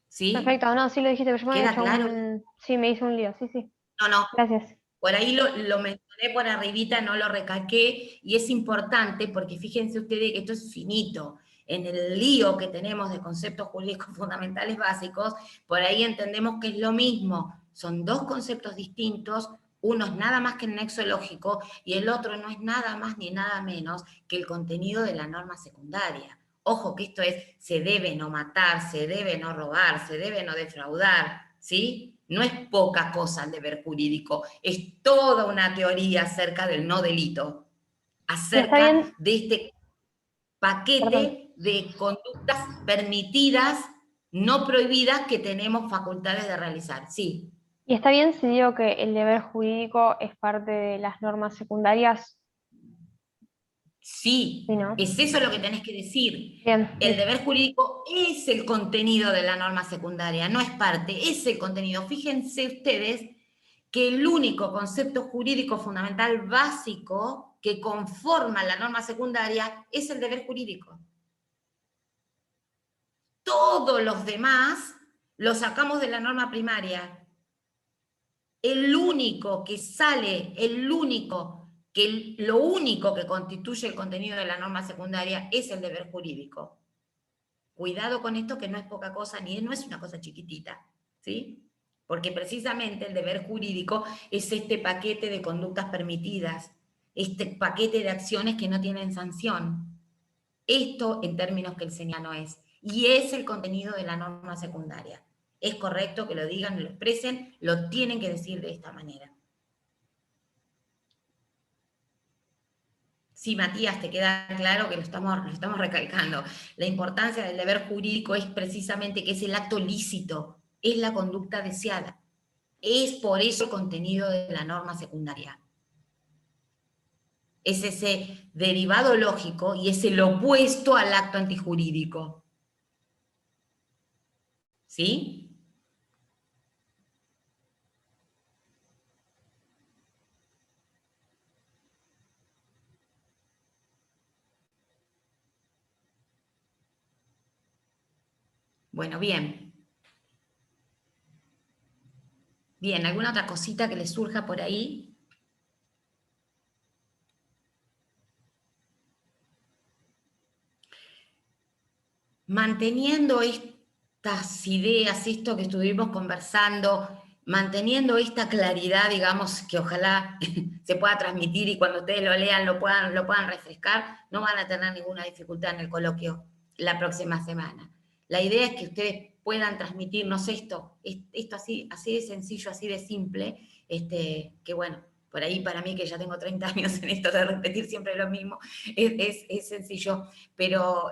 ¿Sí? Perfecto, no, sí lo dijiste, pero yo me ¿Queda había hecho claro? Sí, me hice un lío, sí. No. Gracias. Por ahí lo mencioné por arribita, no lo recalqué, y es importante porque fíjense ustedes que esto es finito. En el lío que tenemos de conceptos jurídicos fundamentales básicos, por ahí entendemos que es lo mismo. Son dos conceptos distintos, uno es nada más que el nexo lógico y el otro no es nada más ni nada menos que el contenido de la norma secundaria. Ojo que esto es, se debe no matar, se debe no robar, se debe no defraudar, ¿sí? No es poca cosa el deber jurídico, es toda una teoría acerca del no delito, acerca de este paquete de conductas permitidas, no prohibidas, que tenemos facultades de realizar. Sí. ¿Y está bien si digo que el deber jurídico es parte de las normas secundarias? Sí, ¿no? es eso lo que tenés que decir. Bien. El deber jurídico es el contenido de la norma secundaria, no es parte, es el contenido. Fíjense ustedes que el único concepto jurídico fundamental básico que conforma la norma secundaria es el deber jurídico. Todos los demás los sacamos de la norma primaria. El único que sale, lo único que constituye el contenido de la norma secundaria es el deber jurídico. Cuidado con esto, que no es poca cosa, ni no es una cosa chiquitita, ¿sí? Porque precisamente el deber jurídico es este paquete de conductas permitidas, este paquete de acciones que no tienen sanción. Esto en términos que el SENIA no es. Y es el contenido de la norma secundaria. Es correcto que lo digan, lo expresen, lo tienen que decir de esta manera. Sí, Matías, te queda claro que lo estamos recalcando. La importancia del deber jurídico es precisamente que es el acto lícito, es la conducta deseada. Es por eso el contenido de la norma secundaria. Es ese derivado lógico y es el opuesto al acto antijurídico. ¿Sí? Bueno, bien. Bien, ¿alguna otra cosita que les surja por ahí? Manteniendo estas ideas, esto que estuvimos conversando, manteniendo esta claridad, digamos, que ojalá se pueda transmitir y cuando ustedes lo lean lo puedan refrescar, no van a tener ninguna dificultad en el coloquio la próxima semana. La idea es que ustedes puedan transmitirnos esto así de sencillo, así de simple, que bueno, por ahí para mí que ya tengo 30 años en esto de repetir siempre lo mismo, es sencillo, pero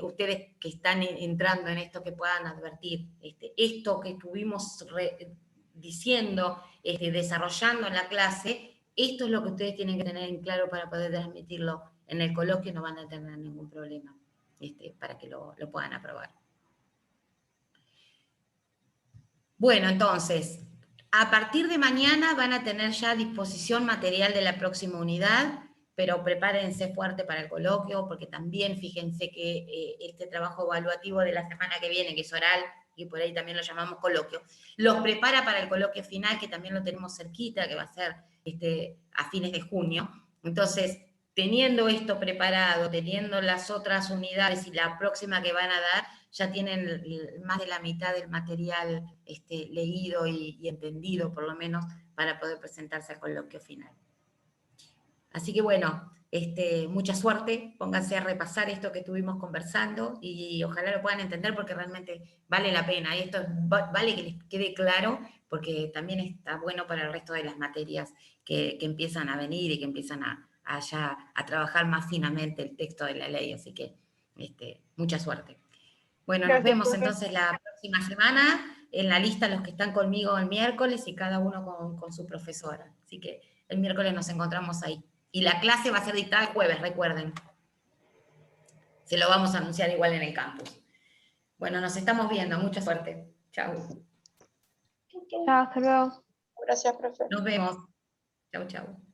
ustedes que están entrando en esto que puedan advertir, esto que estuvimos diciendo, desarrollando en la clase, esto es lo que ustedes tienen que tener en claro para poder transmitirlo en el coloquio, no van a tener ningún problema para que lo puedan aprobar. Bueno, entonces, a partir de mañana van a tener ya a disposición material de la próxima unidad, pero prepárense fuerte para el coloquio, porque también fíjense que este trabajo evaluativo de la semana que viene, que es oral, y por ahí también lo llamamos coloquio, los prepara para el coloquio final, que también lo tenemos cerquita, que va a ser a fines de junio. Entonces, teniendo esto preparado, teniendo las otras unidades y la próxima que van a dar, ya tienen más de la mitad del material leído y entendido, por lo menos, para poder presentarse al coloquio final. Así que bueno, mucha suerte, pónganse a repasar esto que estuvimos conversando y ojalá lo puedan entender porque realmente vale la pena. Y esto vale que les quede claro porque también está bueno para el resto de las materias que empiezan a venir y que empiezan a trabajar más finamente el texto de la ley. Así que mucha suerte. Bueno, nos vemos entonces la próxima semana, en la lista los que están conmigo el miércoles y cada uno con su profesora. Así que el miércoles nos encontramos ahí. Y la clase va a ser dictada el jueves, recuerden. Se lo vamos a anunciar igual en el campus. Bueno, nos estamos viendo. Mucha suerte. Chau. Chao, hasta luego. Gracias, profe. Nos vemos. Chau, chau.